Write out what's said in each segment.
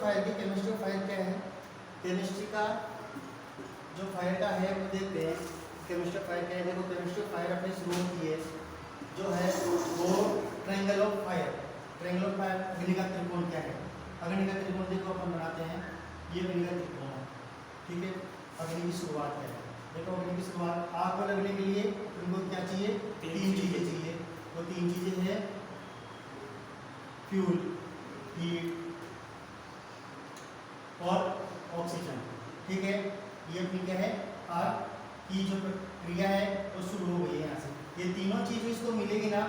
Of fire की chemistry of fire क्या है? केमिस्ट्री का जो फायर का है वो देखते हैं। केमिस्ट्री ऑफ फायर क्या है? देखो केमिस्ट्री ऑफ फायर अपनी शुरू होती है जो है वो triangle of fire. Triangle of fire अग्नि का त्रिकोण क्या है? अग्नि का त्रिकोण देखो अपन बनाते हैं, ये अग्नि का त्रिकोण है, ठीक है। अग्नि की शुरुआत है, देखो अग्नि की शुरुआत, आग को लगने के लिए उनको क्या चाहिए? तीन चीजें चाहिए। वो तीन चीजें हैं फ्यूल, हीट और ऑक्सीजन, ठीक है। ये अपनी क्या है? आग की जो प्रक्रिया है वो शुरू हो गई है यहाँ से। ये तीनों चीजें इसको मिलेगी ना,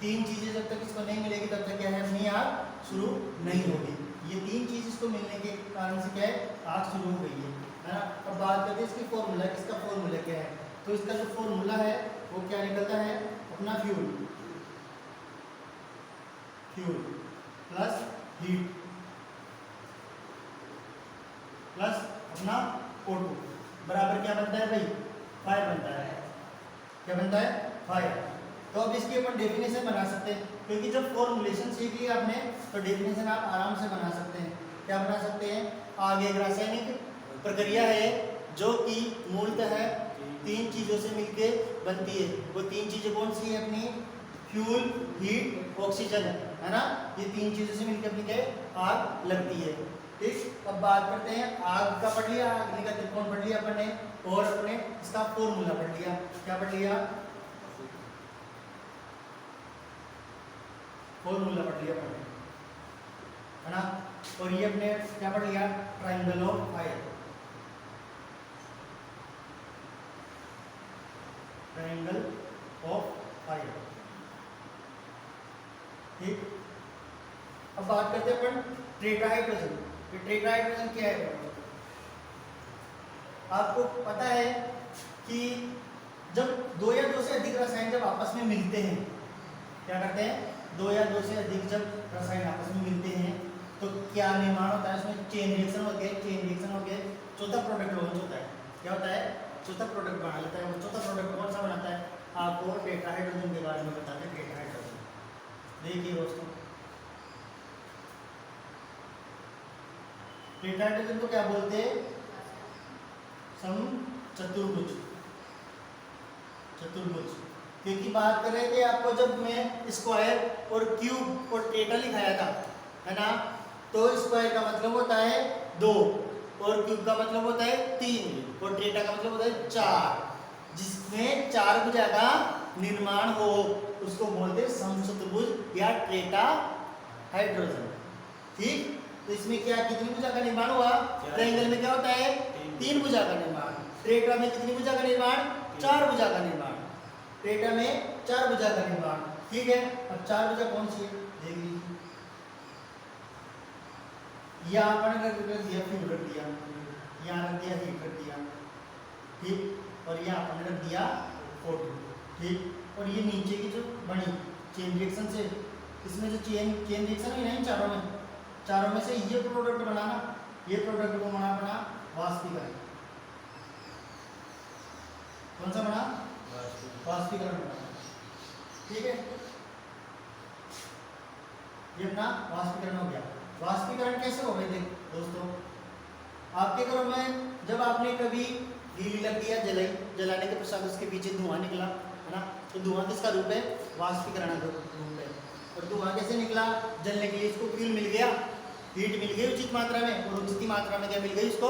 तीन चीजें जब तक इसको नहीं मिलेगी तब तक क्या है? अपनी आग शुरू नहीं होगी। ये तीन चीज इसको मिलने के कारण से क्या है? आग शुरू हो गई है ना। अब बात करते हैं इसकी फॉर्मूला, इसका फॉर्मूला क्या है? तो इसका जो फॉर्मूला है वो क्या निकलता है? अपना fuel, fuel plus heat plus अपना O2 बराबर क्या बनता है भाई? फायर बनता है। क्या बनता है? फायर। तो अब इसकी अपन डेफिनेशन बना सकते हैं, क्योंकि जब फॉर्मुलेशन सीख लिया आपने तो डेफिनेशन आप आराम से बना सकते हैं। क्या बना सकते हैं? आगे एक रासायनिक प्रक्रिया है जो कि मूलतः तीन चीजों से मिलकर बनती है। वो तीन चीजें कौन सी है अपनी? फ्यूल, हीट, ऑक्सीजन है ना। ये तीन चीजों से मिलकर अपनी क्या है? आग लगती है। ठीक, अब बात करते हैं आग का पढ़ लिया, अग्नि का त्रिकोण पढ़ लिया अपन ने, और अपने इसका फॉर्मूला पढ़ लिया। क्या पढ़ लिया? फॉर्मूला पढ़ लिया अपन ने, है ना। और ये अपने क्या पढ़ लिया? Triangle of fire, triangle of fire, ठीक। अब बात करते हैं अपन टेट्राहाइड्रोजन। ये टेट्राहाइड्रोजन क्या है? आपको पता है कि जब दो या दो से अधिक रसायन जब आपस में मिलते हैं, क्या करते हैं? दो या दो से अधिक जब रसायन आपस में मिलते हैं तो क्या निर्माण होता है? उसमें चेन रिएक्शन होती है, चेन रिएक्शन होकर चौथा प्रोडक्ट लॉन्च होता है। क्या होता है? चौथा प्रोडक्ट बना लेता है। वो चौथा प्रोडक्ट कौन सा बनाता है? आपको टेट्राहाइड्रोजन के बारे में बताते हैं। टेट्राहाइड्रोजन देखिए दोस्तों, टेट्राहाइड्रोजन को क्या बोलते हैं? समचतुर्भुज, चतुर्भुज। क्योंकि बात कर रहे थे आपको जब मैं स्क्वायर और क्यूब और टेट्रा लिखाया था, है ना। तो स्क्वायर का मतलब होता है 2 और क्यूब का मतलब होता है 3 और टेट्रा का मतलब होता है 4। जिसमें 4 भुजा का निर्माण हो उसको बोलते हैं समचतुर्भुज या टेट्राहाइड्रोजन, ठीक। तो इसमें क्या कितनी भुजा का निर्माण हुआ? ट्रायंगल में क्या होता है? 3 भुजा का निर्माण। टेट्रा में कितनी भुजा का निर्माण? 4 भुजा का निर्माण। टेट्रा में 4 भुजा का निर्माण, ठीक है। अब 4 भुजा कौन सी है देख लीजिए। यहाँ आपने रख दिया फ्यूल, रख दिया यहाँ, रख दिया हीट, रख दिया, ठीक। और यहाँ आपने रख दिया O2, ठीक। और ये नीचे की जो बनी चेन रिएक्शन से, इसमें जो चेन रिएक्शन है ना, चारों में से ये प्रोडक्ट बनाना, ये प्रोडक्ट को बना अपना वाष्पीकरण। कौन सा बना? वाष्पीकरण बना, ठीक है। ये अपना वाष्पीकरण हो गया। वाष्पीकरण कैसे हो गए? देख दोस्तों, आपके घरों में जब आपने कभी ढीली लकड़ी जलाने के पश्चात उसके पीछे धुआं निकला, है ना, तो धुआं किसका रूप है? वाष्पीकरण का रूप है। और धुआं कैसे निकला? जलने के लिए इसको फ्यूल मिल गया, हीट मिल गई उचित मात्रा में, और उचित मात्रा में क्या मिल गई? इसको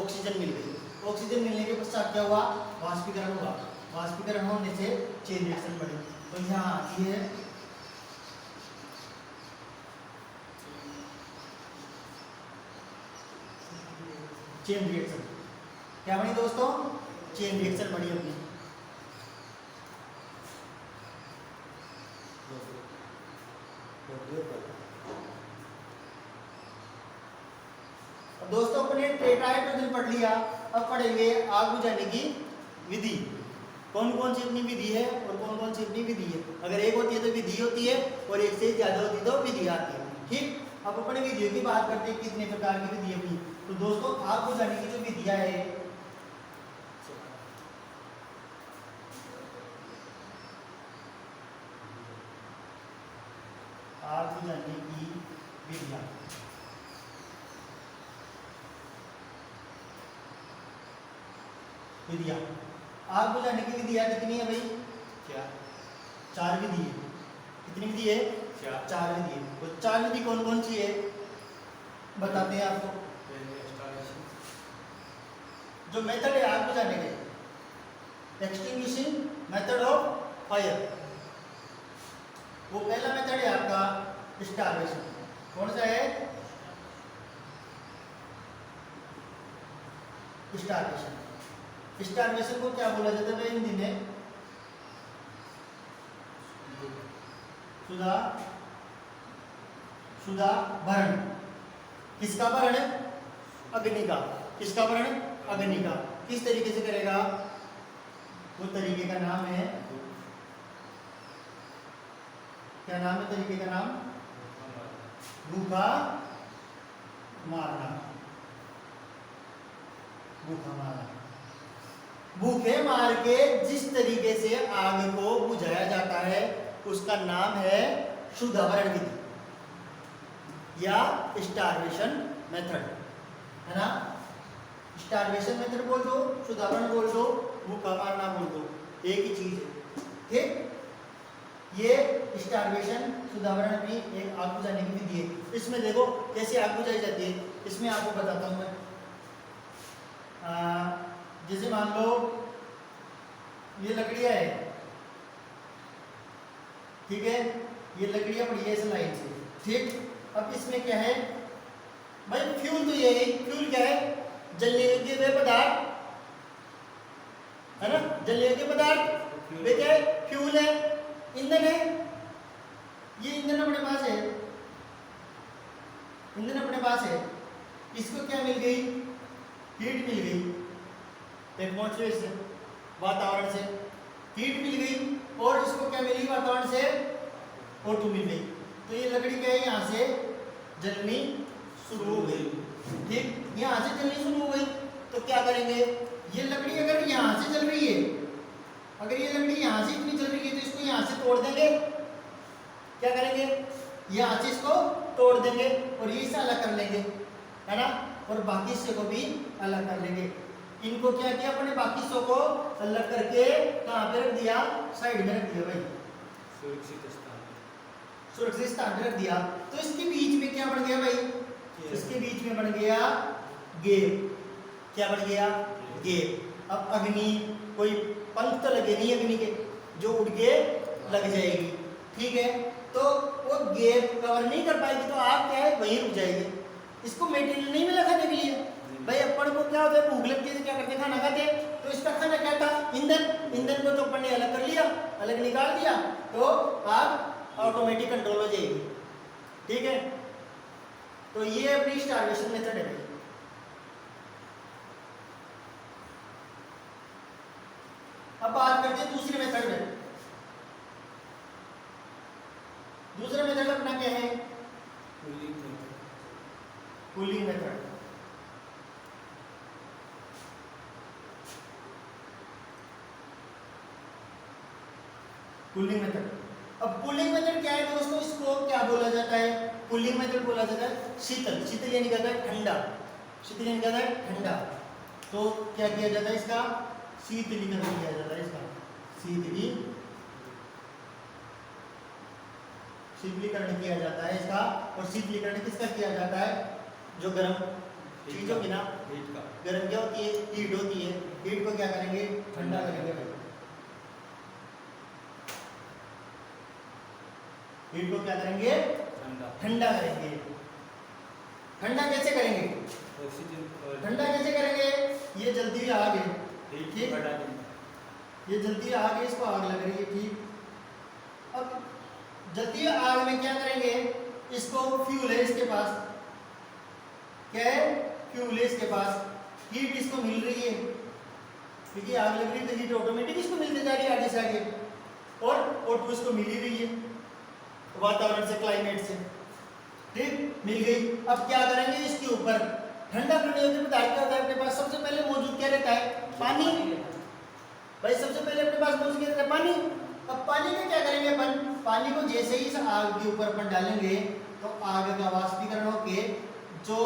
ऑक्सीजन मिल गई। ऑक्सीजन मिलने के पश्चात क्या हुआ? वाष्पीकरण हुआ। वाष्पीकरण होने से चेन रिएक्शन बढ़ी। तो यहाँ आती है चेन रिएक्शन। क्या बनी दोस्तों? चेन रिएक्शन बनी अपनी। दोस्तों अपने टेट्राहाइड्रोजन पढ़ लिया, अब पढ़ेंगे आग बुझाने की विधि। कौन कौन सी अपनी विधि है और कौन कौन सी अपनी विधि है। अगर एक होती है तो विधि होती है, और एक से ज्यादा होती है तो विधि आती है, ठीक। अब अपने विधियों की बात करते हैं, कितने प्रकार की विधि अपनी। तो दोस्तों आग बुझाने की जो विधियां है, आग बुझाने की विधियां, विधियां। आग बुझाने की विधियां कितनी है भाई? क्या? 4 विधि है। कितनी विधि है? 4 विधि है। तो 4 विधि कौन कौन सी है बताते हैं आपको। जो मेथड है आग बुझाने के, एक्सटिंग्विशिंग मेथड ऑफ फायर, वो पहला मेथड है आपका स्टारवेशन। कौन सा है? स्टारवेशन। स्टारवेशन को क्या बोला जाता है हिंदी में? सुधा भरण। किसका भरण? अग्नि का। किसका भरण? अग्नि का। किस तरीके से करेगा? वो तरीके का नाम है, क्या नाम है तरीके का नाम? भूखा मारना। भूखा मारना। भूखे मार के जिस तरीके से आग को बुझाया जाता है उसका नाम है शुद्धावरण विधि या स्टारवेशन मेथड, है ना। स्टारवेशन मेथड बोल दो, शुद्धावरण बोल दो, भूखा मारना बोल दो, एक ही चीज है। ठीक, ये स्टारवेशन शुद्धावरण भी एक आग बुझाने की विधि है। इसमें देखो कैसे आग बुझाई जाती है, इसमें आपको बताता हूं मैं। जैसे मान लो ये लकड़ियां है, ठीक है, ये लकड़ियां पड़ी है इस लाइन से, ठीक। अब इसमें क्या है भाई? फ्यूल तो ये है। फ्यूल क्या है? जलने योग्य वे पदार्थ, है ना। जलने योग्य पदार्थ वे क्या है? फ्यूल है, ईंधन है। ये ईंधन अपने पास है, ईंधन अपने पास है। इसको क्या मिल गई? हीट मिल गई एटमॉस्फेयर से, वातावरण से हीट मिल गई। और इसको क्या मिली? वातावरण से O2 मिल गई। तो ये लकड़ी क्या है? यहाँ से जलनी शुरू हो गई, ठीक। यहाँ से जलनी शुरू हो गई तो क्या करेंगे? ये लकड़ी अगर यहाँ से जल रही है, अगर ये लकड़ी यहाँ से इतनी जल रही है तो इसको यहाँ से तोड़ देंगे। क्या करेंगे? यहाँ से इसको तोड़ देंगे और ये से अलग कर लेंगे, है ना। और बाकी हिस्से को भी अलग कर लेंगे। इनको क्या किया? अपने बाकी हिस्सों को अलग करके कहाँ पे रख दिया? साइड में रख दिया भाई, सुरक्षित स्थान पे रख दिया। तो इसके बीच में क्या बन गया भाई? इसके बीच में बन गया गैप। क्या बन गया? गैप। अब अग्नि, कोई पंख तो लगे नहीं अग्नि के जो उड़ के लग जाएगी, ठीक है। तो वो गैप कवर नहीं कर पाएगी तो आग क्या है? वहीं रुक जाएगी। इसको मेटेरियल नहीं मिला खाने के लिए भाई। अपन को क्या होता है? भूख लगती है तो क्या करते? खाना खाते। तो इसका खाना क्या था? ईंधन। ईंधन को तो अपन ने अलग कर लिया, अलग निकाल दिया, तो आग ऑटोमेटिक कंट्रोल हो जाएगी, ठीक है। तो ये अपनी स्टारवेशन मेथड है। अब बात करते हैं दूसरे मेथड में। दूसरा मेथड अपना क्या है? Cooling method. Cooling method. अब कूलिंग मेथड क्या है दोस्तों? इसको क्या बोला जाता है? कूलिंग मेथड बोला जाता है शीतल। शीतल यानी क्या है? ठंडा। शीतल यानी क्या है? ठंडा। तो क्या किया जाता है इसका? शीतलीकरण किया जाता है इसका। शीतलीकरण किया जाता है इसका। और शीतलीकरण किसका किया जाता है? जो गर्म चीज होगी ना, गर्म क्या होती है? हीट होती है। हीट को क्या करेंगे? ठंडा करेंगे भाई। हीट को क्या करेंगे? ठंडा करेंगे। ठंडा कैसे करेंगे? ठंडा कैसे करेंगे? ये जल्दी हुई आग है, ठीक। ये जल्दी हुई आग है, इसको आग लग रही है, ठीक। अब जल्दी हुई आग में क्या करेंगे? इसको फ्यूल है इसके पास, क्या है? फ्यूल है इसके पास। हीट इसको मिल रही है क्योंकि आग लग रही है तो हीट ऑटोमेटिक इसको मिलती जा रही है आगे से आगे। और O2 इसको मिल ही रही है वातावरण से, क्लाइमेट से, ठीक, मिल गई। अब क्या करेंगे? इसके ऊपर ठंडा करने योग्य पदार्थ क्या होता है अपने पास? सबसे पहले मौजूद क्या रहता है? पानी भाई। सबसे पहले अपने पास मौजूद क्या रहता है? पानी। अब पानी का क्या करेंगे अपन? पानी को जैसे ही इस आग के ऊपर अपन डालेंगे तो आग का वाष्पीकरण होके जो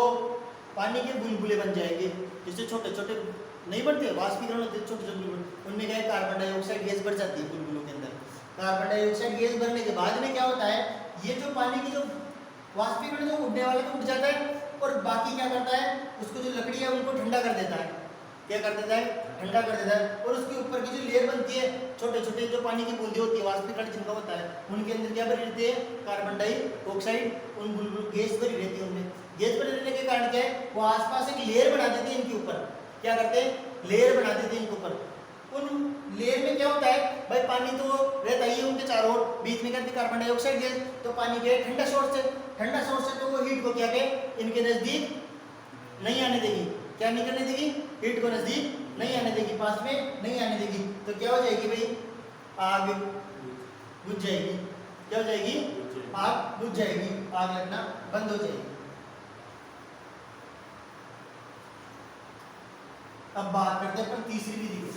पानी के बुलबुले बन जाएंगे, जैसे छोटे छोटे नहीं बढ़ते, वाष्पीकरण होते हैं छोटे छोटे बुलबुल, उनमें क्या है कार्बन डाइऑक्साइड गैस बढ़ जाती है बुलबुलों के अंदर। कार्बन डाइऑक्साइड गैस बढ़ने के बाद में क्या होता है, ये जो पानी की जो वाष्पीकरण जो उड़ने वाला तो उड़ जाता है, और बाकी क्या करता है, उसको जो लकड़ी है उनको ठंडा कर देता है। क्या कर देता है, ठंडा कर देता है, और उसके ऊपर की जो लेयर बनती है, छोटे छोटे जो पानी की बूंदे होती है वाष्पीकरण जिनका होता है, उनके अंदर क्या भरी रहती है, कार्बन डाइऑक्साइड, उन बुलबुल गैस भरी रहती है। उनमें गैस भरी रहने के कारण क्या है, वो आसपास एक लेयर बना देते हैं इनके ऊपर। क्या करते हैं, लेयर बना देते हैं इनके ऊपर। उन लेयर में क्या होता है भाई, पानी तो रहता ही है उनके चारों ओर, बीच में कहते कार्बन डाइऑक्साइड गैस, तो पानी के ठंडा सोर्स है, ठंडा सोर्स है, तो वो हीट को क्या के इनके नजदीक नहीं आने देगी। क्या नहीं करने देगी, हीट को नजदीक नहीं आने देगी, पास में नहीं आने देगी। तो क्या हो जाएगी भाई, आग बुझ जाएगी। क्या हो जाएगी, आग बुझ जाएगी, आग लगना बंद हो जाएगी। अब बात करते हैं अपन तीसरी विधि की।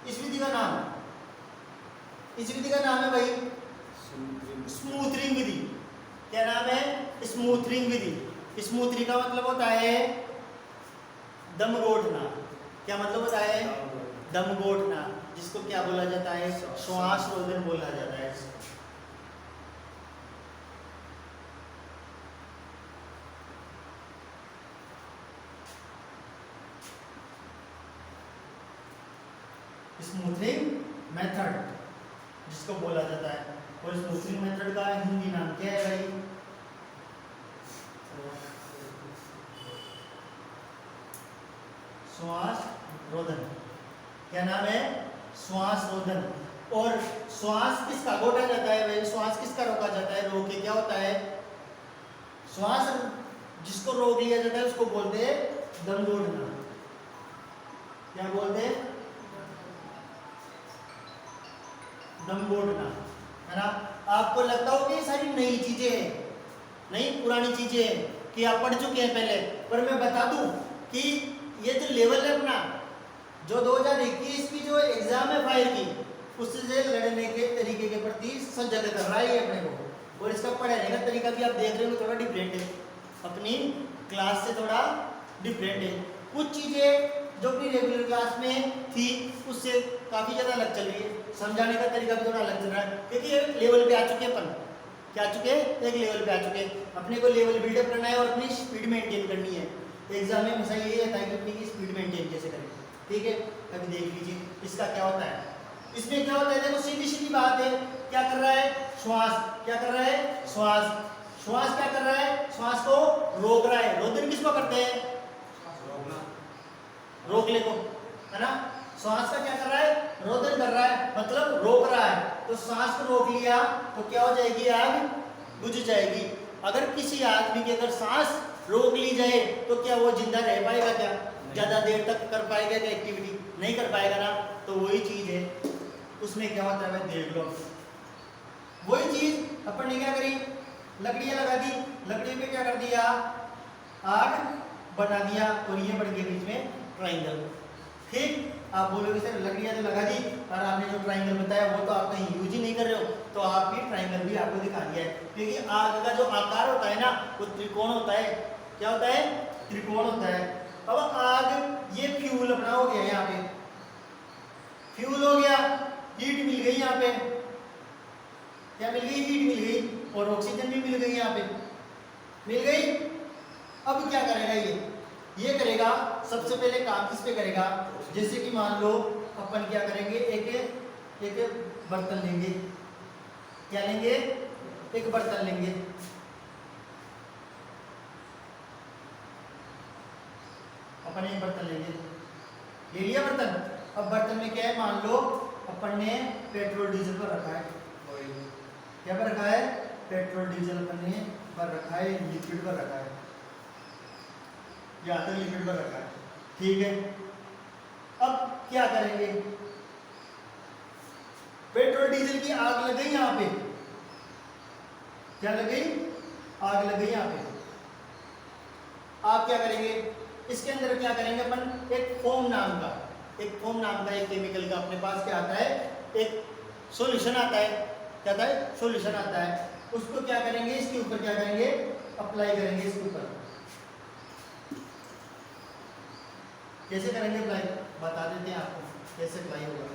इस विधि का नाम है भाई स्मूथरिंग विधि। क्या नाम है, स्मूथरिंग विधि। स्मूथरिंग का मतलब होता है दम घोटना। क्या मतलब होता है, दम घोटना, जिसको क्या बोला जाता है, श्वास रोधन बोला जाता है। स्मूथरिंग मेथड जिसको बोला जाता है, और स्मूथरिंग मेथड का हिंदी नाम क्या है भाई, श्वास रोधन। क्या नाम है, श्वास रोधन। और श्वास किसका घोटा जाता है भाई, श्वास किसका रोका जाता है, रोके क्या होता है, श्वास जिसको रोक लिया जाता है उसको बोलते हैं दम घोटना। क्या बोलते हैं, दम घोटना, है ना। आपको लगता हो कि ये सारी नई चीजें हैं, नई पुरानी चीजें हैं कि आप पढ़ चुके हैं पहले, पर मैं बता दूं कि ये जो लेवल है अपना, जो 2021 की जो एग्जाम है फायर की, उससे लड़ने के तरीके के प्रति सजग कर रहा है ये अपने को। और इसका पढ़ाने का तरीका भी आप देख रहे हो थोड़ा डिफरेंट है, अपनी क्लास से थोड़ा डिफरेंट है। कुछ चीजें जो कि रेगुलर क्लास में थी उससे काफी ज्यादा अलग चल रही है, समझाने का तरीका भी थोड़ा अलग चल रहा है, क्योंकि एक लेवल पे आ चुके हैं अपन। क्या आ चुके हैं, एक लेवल पे आ चुके हैं। अपने को लेवल बिल्डअप करना है और अपनी स्पीड मेंटेन करनी है। एग्जाम में हमेशा यही रहता है कि अपनी स्पीड मेंटेन कैसे करें, ठीक है। अभी देख लीजिए इसका क्या होता है। इसमें क्या होता है, देखो सीधी सीधी बात है, क्या कर रहा है, श्वास, क्या कर रहा है, श्वास, श्वास क्या कर रहा है, श्वास को रोक रहा है। रोधन किसको करते हैं, रोकने को, है ना। श्वास का क्या कर रहा है, रोधन कर रहा है, मतलब रोक रहा है। तो सांस को रोक लिया तो क्या हो जाएगी, आग बुझ जाएगी। अगर किसी आदमी की अगर सांस रोक ली जाए तो क्या वो जिंदा रह पाएगा, क्या ज्यादा देर तक कर पाएगा क्या एक्टिविटी, नहीं कर पाएगा ना। तो वही चीज है, उसमें क्या होता है देख लो। वही चीज अपन ने क्या करी, लकड़ियां लगा दी, लकड़ी पे क्या कर दिया, आग बना दिया, और ये बन गया बीच में ट्राइंगल। ठीक, आप बोलोगे सर लकड़ियां तो लगा दी और आपने जो ट्राइंगल बताया वो तो आप कहीं यूज ही नहीं कर रहे हो, तो आप भी ट्राइंगल भी आपको दिखा दिया है। क्योंकि आग का जो आकार होता है ना वो त्रिकोण होता है। क्या होता है, त्रिकोण होता है। अब आग ये फ्यूल अपना हो गया, यहाँ पे फ्यूल हो गया, हीट मिल गई यहाँ पे, क्या मिल गई, हीट मिल गई, और ऑक्सीजन भी मिल गई, यहाँ पे मिल गई। अब क्या करेगा ये करेगा सबसे पहले काम किस पे करेगा, जैसे कि मान लो अपन क्या करेंगे, एक बर्तन लेंगे, क्या लेंगे, एक बर्तन लेंगे, अपन एक बर्तन लेंगे, ले लिया बर्तन। अब बर्तन में क्या है, मान लो अपन ने पेट्रोल डीजल पर रखा है, क्या पर रखा है, पेट्रोल डीजल अपन ने पर रखा है, लिक्विड पर रखा है, या तो लिक्विड पर रखा है, ठीक है। अब क्या करेंगे, पेट्रोल डीजल की आग लग गई यहाँ पे, क्या लग गई, आग लग गई यहाँ पे। आप क्या करेंगे, इसके अंदर क्या करेंगे अपन, एक फोम नाम का एक केमिकल का अपने पास क्या आता है, एक सॉल्यूशन आता है, क्या आता है, सॉल्यूशन आता है। उसको क्या करेंगे, इसके ऊपर क्या करेंगे, अप्लाई करेंगे इसके ऊपर। कैसे करेंगे अप्लाई, बता देते हैं आपको कैसे अप्लाई होगा।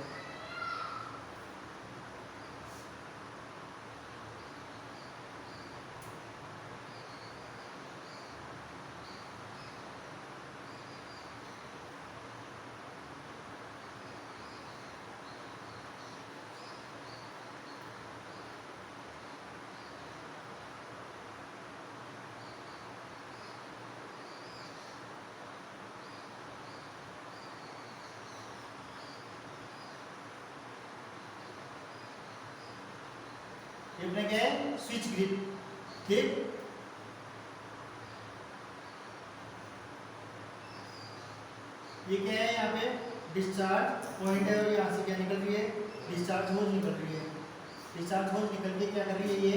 ये अपने क्या है, स्विच ग्रिप, ठीक। ये क्या है, यहाँ पे डिस्चार्ज पॉइंट है और यहाँ से क्या निकल रही है, डिस्चार्ज होज निकल रही है। डिस्चार्ज होज निकल के क्या कर रही है, ये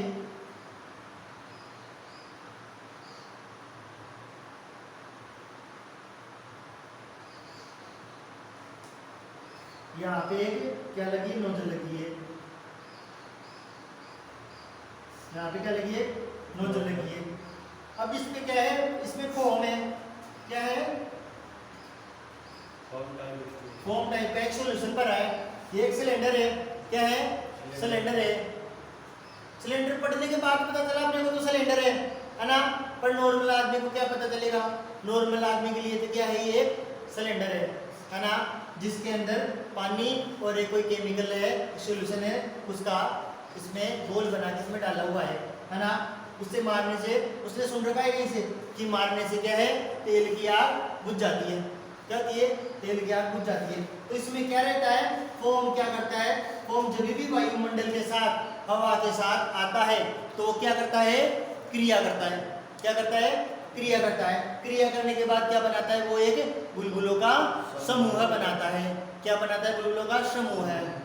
यहाँ पे एक क्या लगी, नोजल लगी है। यहाँ पे क्या लगी है, नोजल लगी है। अब इसमें क्या है, इसमें फोम है, क्या है, फोम टाइप का एक सॉल्यूशन पर है। ये एक सिलेंडर है, क्या है, सिलेंडर है। सिलेंडर पढ़ने के बाद पता चला अपने को तो सिलेंडर है ना, पर नॉर्मल आदमी को क्या पता चलेगा, नॉर्मल आदमी के लिए तो क्या है, ये सिलेंडर है ना, जिसके अंदर पानी और एक कोई केमिकल है, सॉल्यूशन है, उसका इसमें गोल बना के इसमें डाला हुआ है ना। उससे मारने से, उसने सुन रखा है कहीं से कि मारने से क्या है, तेल की आग बुझ जाती है। क्या होती है, तेल की आग बुझ जाती है। तो इसमें क्या रहता है, फोम क्या करता है, फोम जब भी वायुमंडल के साथ, हवा के साथ आता है तो वो क्या करता है, क्रिया करता है। क्या करता है, क्रिया करता है। क्रिया करने के बाद क्या बनाता है, वो एक बुलबुलों का समूह बनाता है। क्या बनाता है, बुलबुलों का समूह है ना।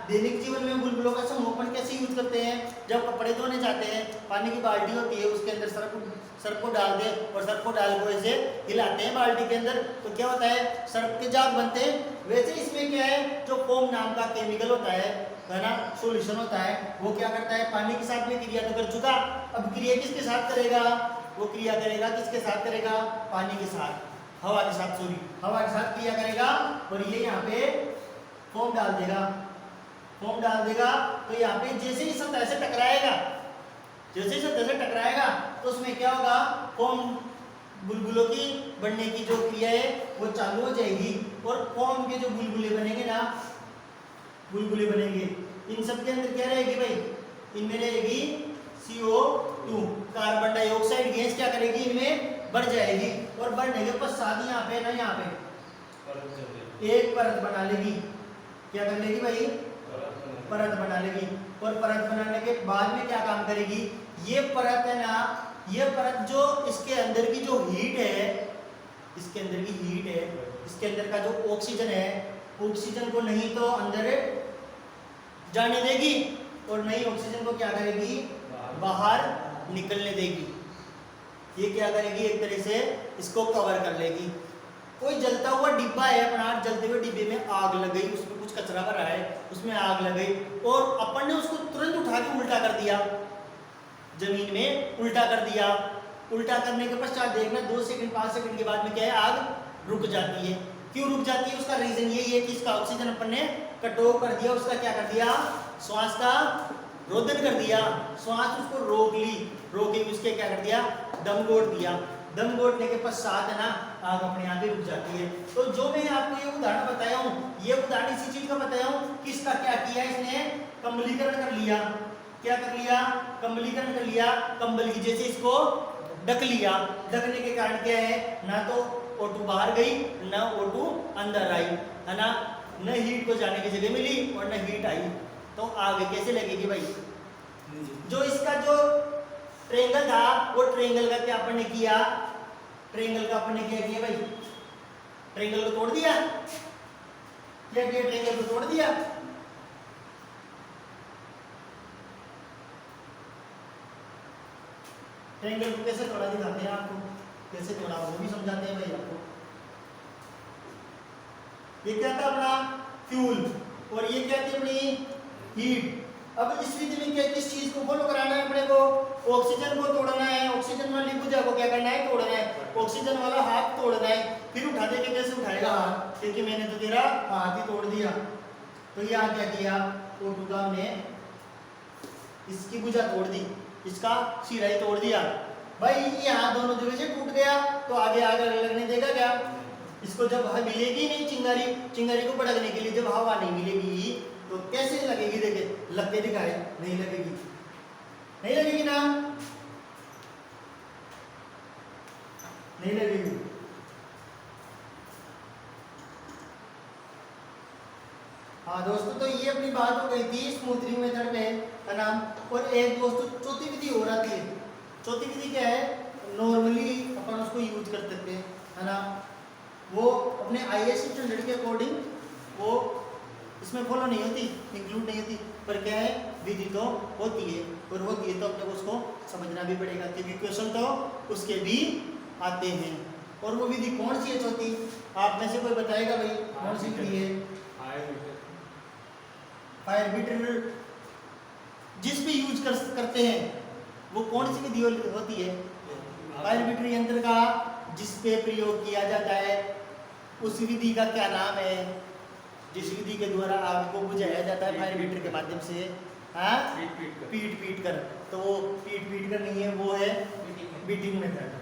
दैनिक जीवन में बुलबुलों का समूह अपन कैसे यूज करते हैं, जब कपड़े धोने जाते हैं, पानी की बाल्टी होती है, उसके अंदर सर्फ को डाल दे और सर्फ को डाल को ऐसे हिलाते हैं बाल्टी के अंदर, तो क्या होता है, सर्फ के जाग बनते हैं। वैसे इसमें क्या है, जो फोम नाम का केमिकल होता है ना, सॉल्यूशन होता है, वो क्या करता है, पानी के साथ में क्रिया तो कर चुका, अब क्रिया किसके साथ करेगा, वो क्रिया करेगा किसके साथ करेगा, पानी के साथ, हवा के साथ, सॉरी हवा के साथ क्रिया करेगा। और ये यहाँ पे फोम डाल देगा, फोम डाल देगा। तो यहाँ पे जैसे ही सतह से टकराएगा, जैसे ही सतह से टकराएगा तो उसमें क्या होगा, फोम बुलबुलों की बनने की जो क्रिया है वो चालू हो जाएगी। और फोम के जो बुलबुले बनेंगे ना, बुलबुले बनेंगे, इन सब के अंदर क्या रहेगी भाई, इनमें रहेगी CO2, कार्बन डाइऑक्साइड गैस क्या करेगी, इनमें बढ़ जाएगी। और बढ़ने के पश्चात यहाँ पे ना, यहाँ पे एक परत बना लेगी। क्या कर लेगी भाई, परत बना लेगी। और परत बनाने के बाद में क्या काम करेगी, ये परत है ना, ये परत जो इसके अंदर की जो हीट है, इसके अंदर की हीट है, इसके अंदर का जो ऑक्सीजन है, ऑक्सीजन को नहीं तो अंदर जाने देगी और नई ऑक्सीजन को क्या करेगी, बाहर निकलने देगी। ये क्या करेगी, एक तरह से इसको कवर कर लेगी। कोई जलता हुआ डिब्बा है अपना, जलते हुए डिब्बे में आग लग गई, उसमें कुछ कचरा भरा है, उसमें आग लग गई और अपन ने उसको तुरंत उठा के उल्टा कर दिया, जमीन में उल्टा कर दिया। उल्टा करने के पश्चात देखना 2 सेकंड 5 सेकंड के बाद में क्या है, आग रुक जाती है। क्यों रुक जाती है, उसका रीजन यही है कि इसका ऑक्सीजन अपन ने कट ऑफ कर दिया, उसका क्या कर दिया, श्वास का रोधन कर दिया, श्वास उसको रोक ली, रोके उसके क्या कर दिया, दम घोट दिया। दम घोटने के पश्चात है ना, आग अपने आप ही रुक जाती है। तो जो मैं आपको ये उदाहरण बताया हूँ, ये उदाहरण इसी चीज का बताया हूँ कि इसका क्या किया, इसने कम्बलीकरण कर लिया। क्या कर लिया, कम्बलीकरण कर लिया, कंबल की जैसे इसको ढक लिया। ढकने के कारण क्या है, ना तो O2 बाहर गई, ना O2 अंदर आई, है ना, न हीट को जाने की जगह मिली और न हीट आई। तो आग कैसे लगेगी भाई, जो इसका जो ट्रेंगल था, वो ट्रेंगल का क्या अपन ने किया, ट्रेंगल का अपन ने क्या किया भाई, ट्रेंगल को तोड़ दिया। क्या किया, ट्रेंगल को तोड़ दिया। ट्रेंगल को कैसे तोड़ा दिखाते हैं आपको, कैसे तोड़ा वो भी समझाते हैं भाई आपको। ये क्या था अपना फ्यूल और ये क्या थी अपनी हीट। अब इस विधि में क्या, किस चीज को फॉलो कराना है अपने को, ऑक्सीजन को तोड़ना है, ऑक्सीजन वाली भुजा को क्या करना है, तोड़ना है, ऑक्सीजन वाला हाथ तोड़ना है। फिर उठा दे के कैसे उठाएगा हाथ, क्योंकि मैंने तो तेरा हाथ ही तोड़ दिया। तो यहाँ क्या किया, O2 का हमने इसकी भुजा तोड़ दी, इसका सिरा ही तोड़ दिया। भाई यहाँ दोनों जगह से टूट गया तो आगे आगे लगने देगा क्या? इसको जब हवा मिलेगी नहीं, चिंगारी चिंगारी को भड़कने के लिए जब हवा नहीं मिलेगी तो कैसे लगेगी? देखे लग के दिखाए, नहीं लगेगी, नहीं लगेगी ना, नहीं लगेगी। हाँ दोस्तों, तो ये अपनी बात हो गई थी स्मूथनिंग मेथड में का नाम। और एक दोस्तों चौथी विधि हो रही है। चौथी विधि क्या है? नॉर्मली अपन उसको यूज कर सकते हैं, है ना, वो अपने IAS स्टैंडर्ड के अकॉर्डिंग वो इसमें फॉलो नहीं होती, इंक्लूड नहीं होती, पर क्या है, विधि तो होती है, और होती है तो अपने को उसको समझना भी पड़ेगा, क्योंकि क्वेश्चन तो उसके भी आते हैं। और वो विधि कौन सी है चौथी? आप में से कोई बताएगा भाई कौन सी विधि है? फायर बीटर जिस भी यूज करते हैं वो कौन सी विधि होती है? फायर बीटर यंत्र का जिस पे प्रयोग किया जाता है उस विधि का क्या नाम है? जिस विधि के द्वारा आग को बुझाया जाता है फायर बीटर के माध्यम से, हाँ, पीट पीट कर। तो वो पीट पीट कर नहीं है, वो है बीटिंग मेथड।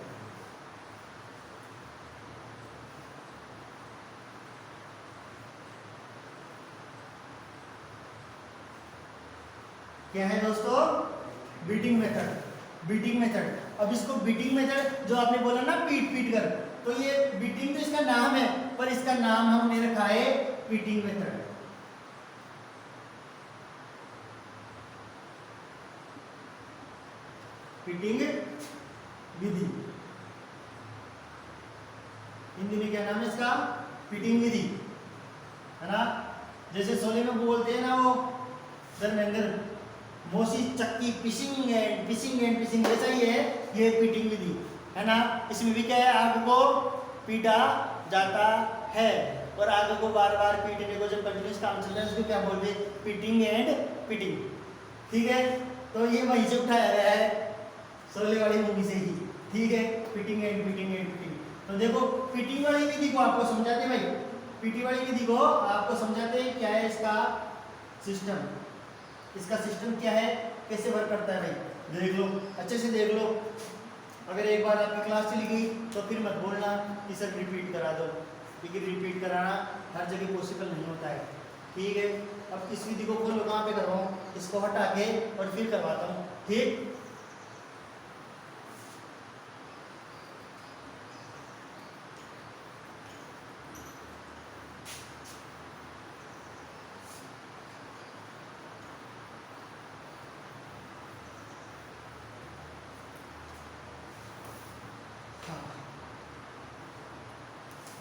क्या है दोस्तों? Beating method, beating method. अब इसको बीटिंग मेथड जो आपने बोला ना, पीट पीट कर, तो ये बीटिंग तो इसका नाम है, पर इसका नाम हमने रखा है बीटिंग मेथड। बीटिंग विधि, हिंदी में क्या नाम है इसका? बीटिंग विधि, है ना। जैसे सोले में बोलते हैं ना वो धर्मेंद्र, मोसी चक्की पिसिंग एंड पिसिंग एंड पिसिंग, जैसा ही है ये पीटिंग विधि, है ना। इसमें भी क्या है, आग को पीटा जाता है, और आग को बार बार पीटने को जब कंटिन्यूस काम चल रहा है उसको क्या बोलते हैं? पीटिंग एंड पीटिंग, ठीक है। तो ये वहीं से उठाया गया है, सोले वाली मूवी से ही, ठीक है, pitting and pitting and pitting. तो देखो पीटिंग वाली विधि को आपको समझाते हैं भाई, पीटी वाली विधि को आपको समझाते हैं क्या है इसका सिस्टम, इसका सिस्टम क्या है, कैसे वर्क करता है भाई, देख लो, अच्छे से देख लो। अगर एक बार आपकी क्लास चली गई तो फिर मत बोलना कि सर रिपीट करा दो, क्योंकि रिपीट कराना हर जगह पॉसिबल नहीं होता है, ठीक है। अब इस विधि को फॉलो कहाँ पे कर रहा हूँ, इसको हटा के और फिर करवाता हूँ, ठीक।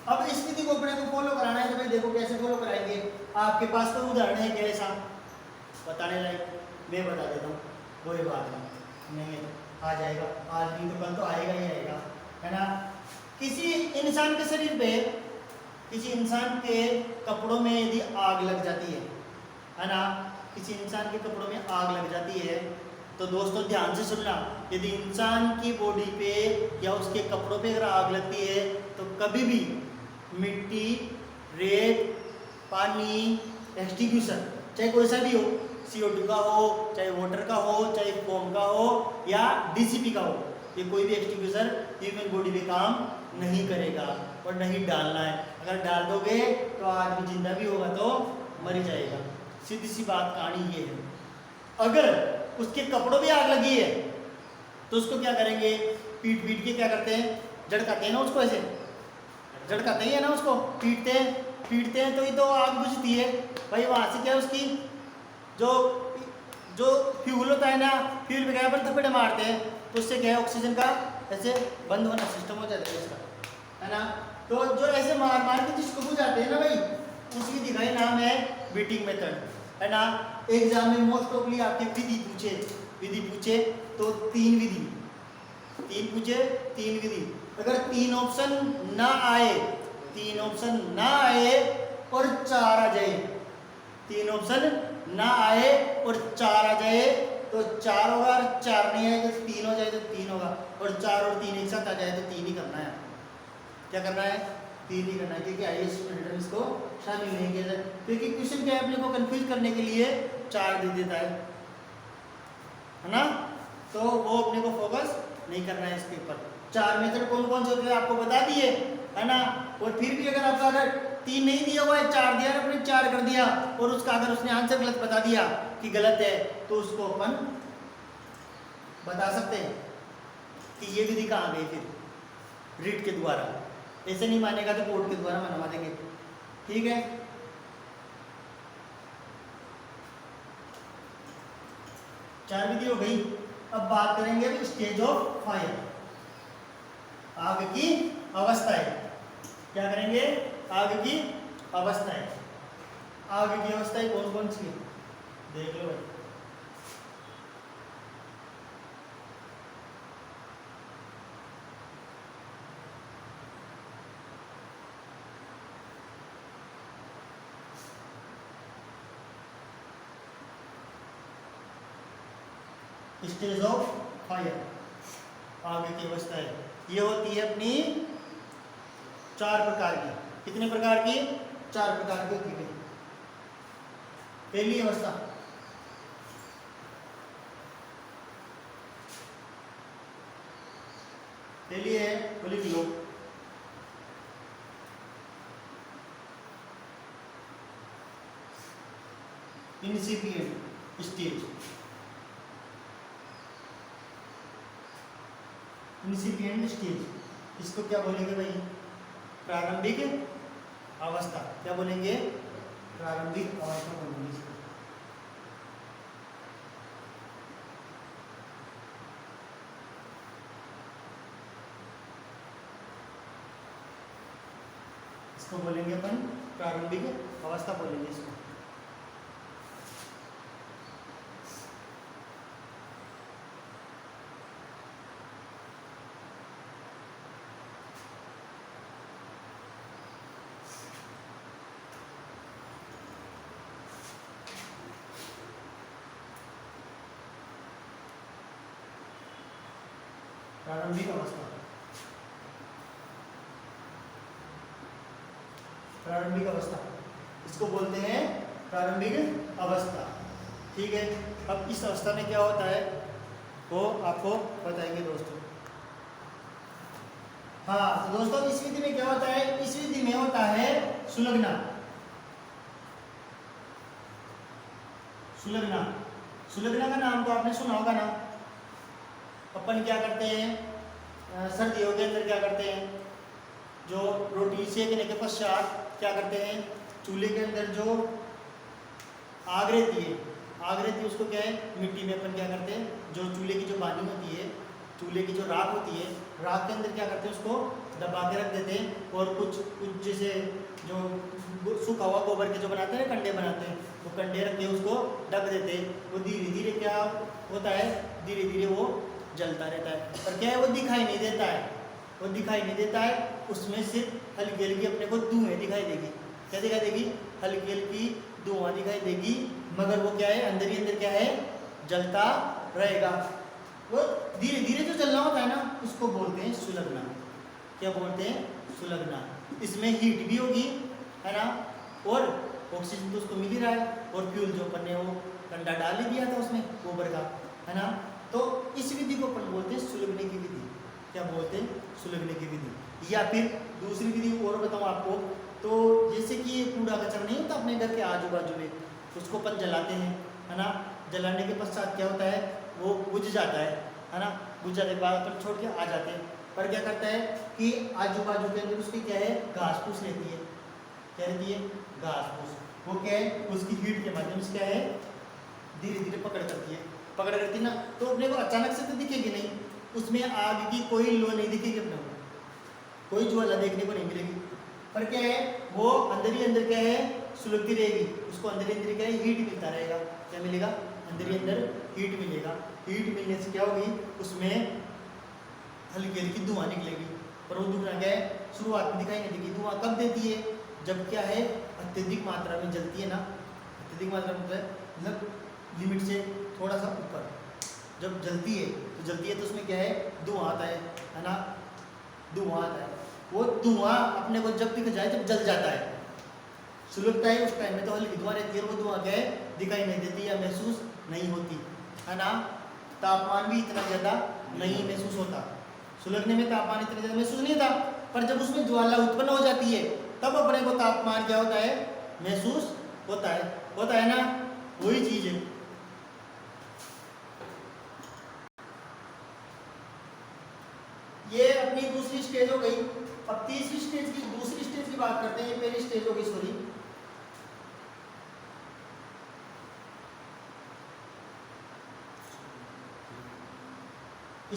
अब इस विधि को अपने को फॉलो कराना है तो भाई देखो कैसे फॉलो कराएंगे। आपके पास तो उदाहरण है क्या ऐसा बताने लायक, मैं बता देता हूँ, कोई बात नहीं है, आ जाएगा, आज नहीं तो कल तो आएगा ही आएगा, है ना। किसी इंसान के शरीर पे, किसी इंसान के कपड़ों में यदि आग लग जाती है ना, किसी इंसान के कपड़ों में आग लग जाती है तो दोस्तों ध्यान से सुनना, यदि इंसान की बॉडी पे या उसके कपड़ों पे अगर आग लगती है तो कभी भी मिट्टी, रेत, पानी, एक्सटिंग्विशर, चाहे कोई सा भी हो, CO2 का हो, चाहे वाटर का हो, चाहे फोम का हो या DCP का हो, ये कोई भी एक्सटिंग्विशर ह्यूमन बॉडी पे काम नहीं करेगा और नहीं डालना है। अगर डाल दोगे तो आदमी जिंदा भी होगा तो मर जाएगा, सीधी सी बात कहानी ये है। अगर उसके कपड़ों में आग लगी है तो उसको क्या करेंगे, पीट पीट के क्या करते हैं, झड़काते हैं ना उसको, ऐसे झड़काते ही है ना उसको, पीटते हैं तो ये तो आग बुझती है भाई। वहाँ से क्या है उसकी जो फ्यूल होता है ना, फ्यूल पे क्या थपेड़े मारते हैं तो उससे क्या है ऑक्सीजन का ऐसे बंद होना सिस्टम हो जाता है इसका, है ना। तो जो ऐसे मार मार के जिसको बुझाते हैं ना भाई, उसकी दिखाई नाम है बीटिंग मेथड, है ना। एग्जाम में मोस्ट ऑफली आपके विधि पूछे तो तीन विधि, अगर तीन ऑप्शन ना आए और चार आ जाए, तीन ऑप्शन ना आए और चार आ जाए तो 4 होगा, और 4 नहीं आए तो 3 हो जाए तो 3 होगा, और 4 और 3 एक साथ आ जाए तो 3 ही करना है। क्या करना है? 3 ही करना है, क्योंकि हाईएस्ट प्रिडेटर्स को शामिल नहीं किया जाए, क्योंकि क्वेश्चन क्या है अपने को कंफ्यूज करने के लिए 4 दे देता है ना, तो वो अपने को फोकस नहीं करना है इसके ऊपर। 4 मेथड कौन कौन से होते हैं आपको बता दिए है ना, और फिर भी अगर आपका अगर 3 नहीं दिया हुआ है, 4 दिया, अपने 4 कर दिया, और उसका अगर उसने आंसर गलत बता दिया कि गलत है, तो उसको अपन बता सकते हैं कि ये विधि कहाँ गई फिर रीट के द्वारा। ऐसे नहीं मानेगा तो कोर्ट के द्वारा मनवा देंगे। ठीक है, चार विधि हो गई। अब बात करेंगे स्टेज ऑफ फायर, आग की अवस्थाएं। क्या करेंगे? आग की अवस्थाएं। आग की अवस्थाएं कौन कौन सी है देख लो भाई। स्टेज ऑफ फायर, आग की अवस्था है, ये होती है अपनी 4 प्रकार की। कितने प्रकार की? 4 प्रकार की होती है। पहली अवस्था पहली है, बोली लो, इंसिपिएंट स्टेज। इंसिपिएंट स्टेज, इसको क्या बोलेंगे भाई? प्रारंभिक अवस्था। क्या बोलेंगे? प्रारंभिक अवस्था बोलेंगे इसको। इसको बोलेंगे अपन प्रारंभिक अवस्था बोलेंगे इसको। प्रारंभिक अवस्था, प्रारंभिक अवस्था इसको बोलते हैं प्रारंभिक अवस्था। ठीक है, अब इस अवस्था में क्या होता है वो आपको बताएंगे दोस्तों। हाँ तो दोस्तों इस विधि में क्या होता है? इस विधि में होता है सुलगना। सुलगना, सुलगना का नाम तो आपने सुना होगा ना। अपन क्या करते हैं सर्दियों के अंदर, क्या करते हैं जो रोटी सेकने के पश्चात क्या करते हैं, चूल्हे के अंदर जो आग रहती है, आग रहती है उसको क्या है मिट्टी में अपन क्या करते हैं, जो चूल्हे की जो बानी होती है, चूल्हे की जो राख होती है, राख के अंदर क्या करते हैं उसको दबा के रख देते हैं, और कुछ जैसे जो सूखा हुआ गोबर के जो बनाते हैं कंडे बनाते हैं, वो कंडे रख के उसको ढक देते हैं। वो धीरे धीरे क्या होता है, धीरे धीरे वो जलता रहता है, पर क्या है वो दिखाई नहीं देता है, वो दिखाई नहीं देता है। उसमें सिर्फ हल्की हल्की अपने को धुएं दिखाई देगी। क्या दिखाई देगी? हल्की हल्की धुआं दिखाई देगी, मगर वो क्या है अंदर ही अंदर क्या है जलता रहेगा। वो धीरे धीरे जो जलना होता है ना उसको बोलते हैं सुलगना। क्या बोलते हैं? सुलगना। इसमें हीट भी होगी है ना, और ऑक्सीजन तो उसको मिल ही रहा है, और फ्यूल जो अपन ने वो कंडा डाल ही दिया था उसमें गोबर का है ना। तो इस विधि को अपन बोलते हैं सुलगने की विधि। क्या बोलते हैं? सुलगने की विधि। या फिर दूसरी विधि और बताऊं आपको, तो जैसे कि कूड़ा कचरा नहीं होता अपने घर के आजू बाजू में, उसको अपन जलाते हैं है ना। जलाने के पश्चात क्या होता है वो बुझ जाता है ना, बुझ जाने के बाद अपन छोड़ के आ जाते हैं, पर क्या करता है कि आजू बाजू के अंदर उसकी क्या है घास फूस रहती है। क्या रहती है? घास फूस। वो क्या है उसकी हीट के माध्यम से क्या है धीरे धीरे पकड़ करती है, पकड़ करती ना, तो अपने को अचानक से तो दिखेगी नहीं, उसमें आग की कोई लो नहीं दिखेगी अपने को, कोई ज्वाला देखने को नहीं मिलेगी, पर क्या है वो अंदर ही अंदर क्या है सुलगती रहेगी, उसको अंदर ही अंदर क्या है हीट मिलता रहेगा। क्या मिलेगा? अंदर ही अंदर हीट मिलेगा। हीट मिलने से क्या होगी उसमें हल्की हल्की धुआं निकलेगी, पर वो धुआं क्या है शुरुआत में दिखाई नहीं देगी। धुआं कब देती है? जब क्या है अत्यधिक मात्रा में जलती है ना, अत्यधिक मात्रा में मतलब लिमिट से थोड़ा सा ऊपर, जब जलती है तो उसमें क्या है, धुआं आता है ना, धुआं आता है। वो धुआं अपने को जब दिख जाए, जब जल जाता है, सुलगता है, उस टाइम में तो हल्की धुआं रहती है, और वो धुआं क्या है, दिखाई नहीं देती या महसूस नहीं होती, है ना। तापमान भी इतना ज़्यादा नहीं महसूस होता, सुलगने में तापमान इतना ज़्यादा महसूस नहीं होता, पर जब उसमें ज्वाला उत्पन्न हो जाती है तब अपने को तापमान क्या होता है, महसूस होता है ना, वही चीज़ है। ये अपनी दूसरी स्टेज हो गई। अब दूसरी स्टेज की बात करते हैं। ये पहली स्टेज हो गई, सॉरी,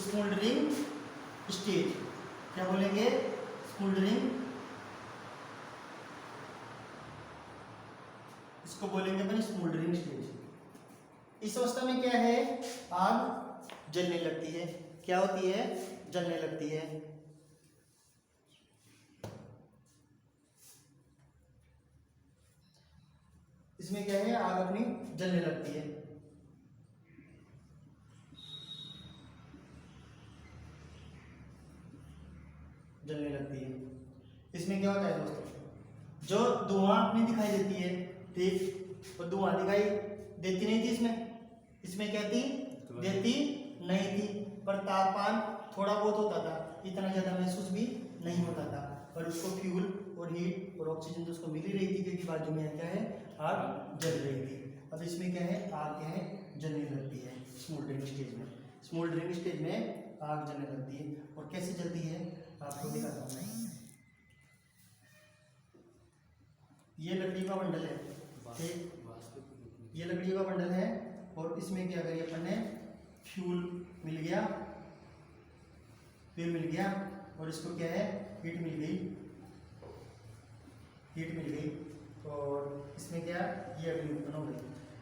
स्मोल्डरिंग स्टेज। क्या बोलेंगे, स्मोल्डरिंग, इसको बोलेंगे अपन स्मोल्डरिंग स्टेज। इस अवस्था में क्या है, आग जलने लगती है। क्या होती है, जलने लगती है। इसमें क्या है, आग अपनी जलने लगती है। जलने लगती है। इसमें क्या होता है दोस्तों, जो धुआं अपनी दिखाई देती है, ठीक, और धुआं दिखाई देती नहीं थी इसमें क्या थी, देती नहीं थी, पर तापमान थोड़ा बहुत होता था, इतना ज़्यादा महसूस भी नहीं होता था, और उसको फ्यूल और हीट और ऑक्सीजन तो उसको मिल ही रही थी, क्योंकि बाजू में क्या है, आग जल रही थी। अब इसमें क्या है, आग क्या है, जलने लगती है स्मोल्डरिंग स्टेज में। स्मोल्डरिंग स्टेज में आग जलने लगती है, और कैसे जलती है आपको दिखाता हूँ मैं। ये लकड़ी का बंडल है, ठीक, ये लकड़ी का बंडल है, और इसमें क्या करिए अपन ने, फ्यूल मिल गया, और इसको क्या है, हीट मिल गई, और इसमें क्या, ये अग्नि उत्पन्न हो गई।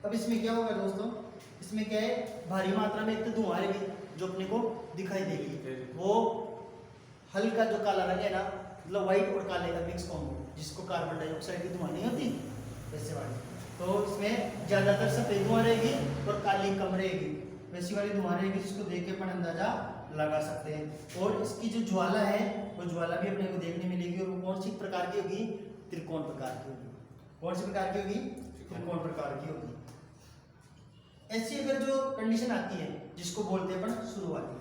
अब इसमें क्या होगा दोस्तों, इसमें क्या है, भारी मात्रा में एक तो धुआं आएगी जो अपने को दिखाई देगी, वो हल्का जो काला रंग है ना, मतलब व्हाइट और काले का मिक्स कॉम्बो, जिसको कार्बन डाइऑक्साइड की धुआं नहीं होती वैसे वाली, तो इसमें ज़्यादातर सफेद धुआं रहेगी और काली कम रहेगी, वैसी वाली धुआं रहेगी, जिसको देख के अपन अंदाजा लगा सकते हैं। और इसकी जो ज्वाला है, वो ज्वाला भी अपने को देखने मिलेगी, और वो कौन सी प्रकार की होगी, त्रिकोण प्रकार की होगी। कौन सी प्रकार की होगी, त्रिकोण प्रकार की होगी। ऐसी अगर जो कंडीशन आती है, जिसको बोलते हैं अपन शुरुआती,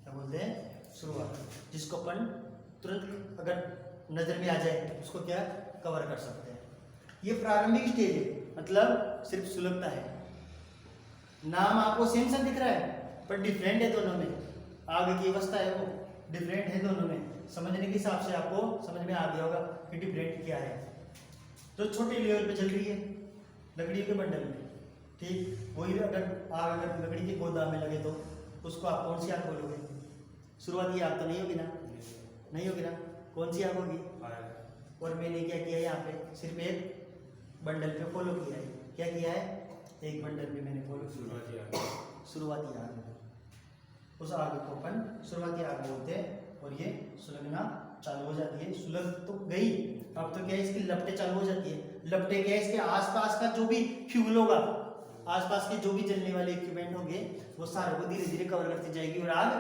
क्या बोलते हैं, शुरुआती, जिसको अपन तुरंत अगर नजर में आ जाए उसको क्या कवर कर सकते हैं। ये प्रारंभिक स्टेज है, मतलब सिर्फ सुलगता है। नाम आपको सेम सा दिख रहा है, पर डिफरेंट है दोनों में, आग की अवस्था है वो डिफरेंट है दोनों में। समझने के हिसाब से आपको समझ में आ गया होगा कि डिफरेंट क्या है। जो छोटी लेवल पे चल रही है लकड़ी के बंडल में, ठीक, वही अगर आग अगर लकड़ी के गोदाम में लगे तो उसको आप कौन सी आग बोलोगे, शुरुआती आग तो नहीं होगी ना, कौन सी आग होगी। और मैंने क्या किया यहाँ पे, सिर्फ एक बंडल पे फॉलो किया है। क्या किया है, एक बंडल पे मैंने फॉलो किया, शुरुआती आग, उस आग को अपन शुरुआती आग बोलते हैं। और ये सुलगना चालू हो जाती है, सुलग तो गई, अब तो क्या है, इसकी लपटें चालू हो जाती है। लपटें क्या है, इसके आसपास का जो भी फ्यूल होगा, आसपास के जो भी जलने वाले इक्विपमेंट होंगे, वो सारे को धीरे धीरे कवर करती जाएगी और आग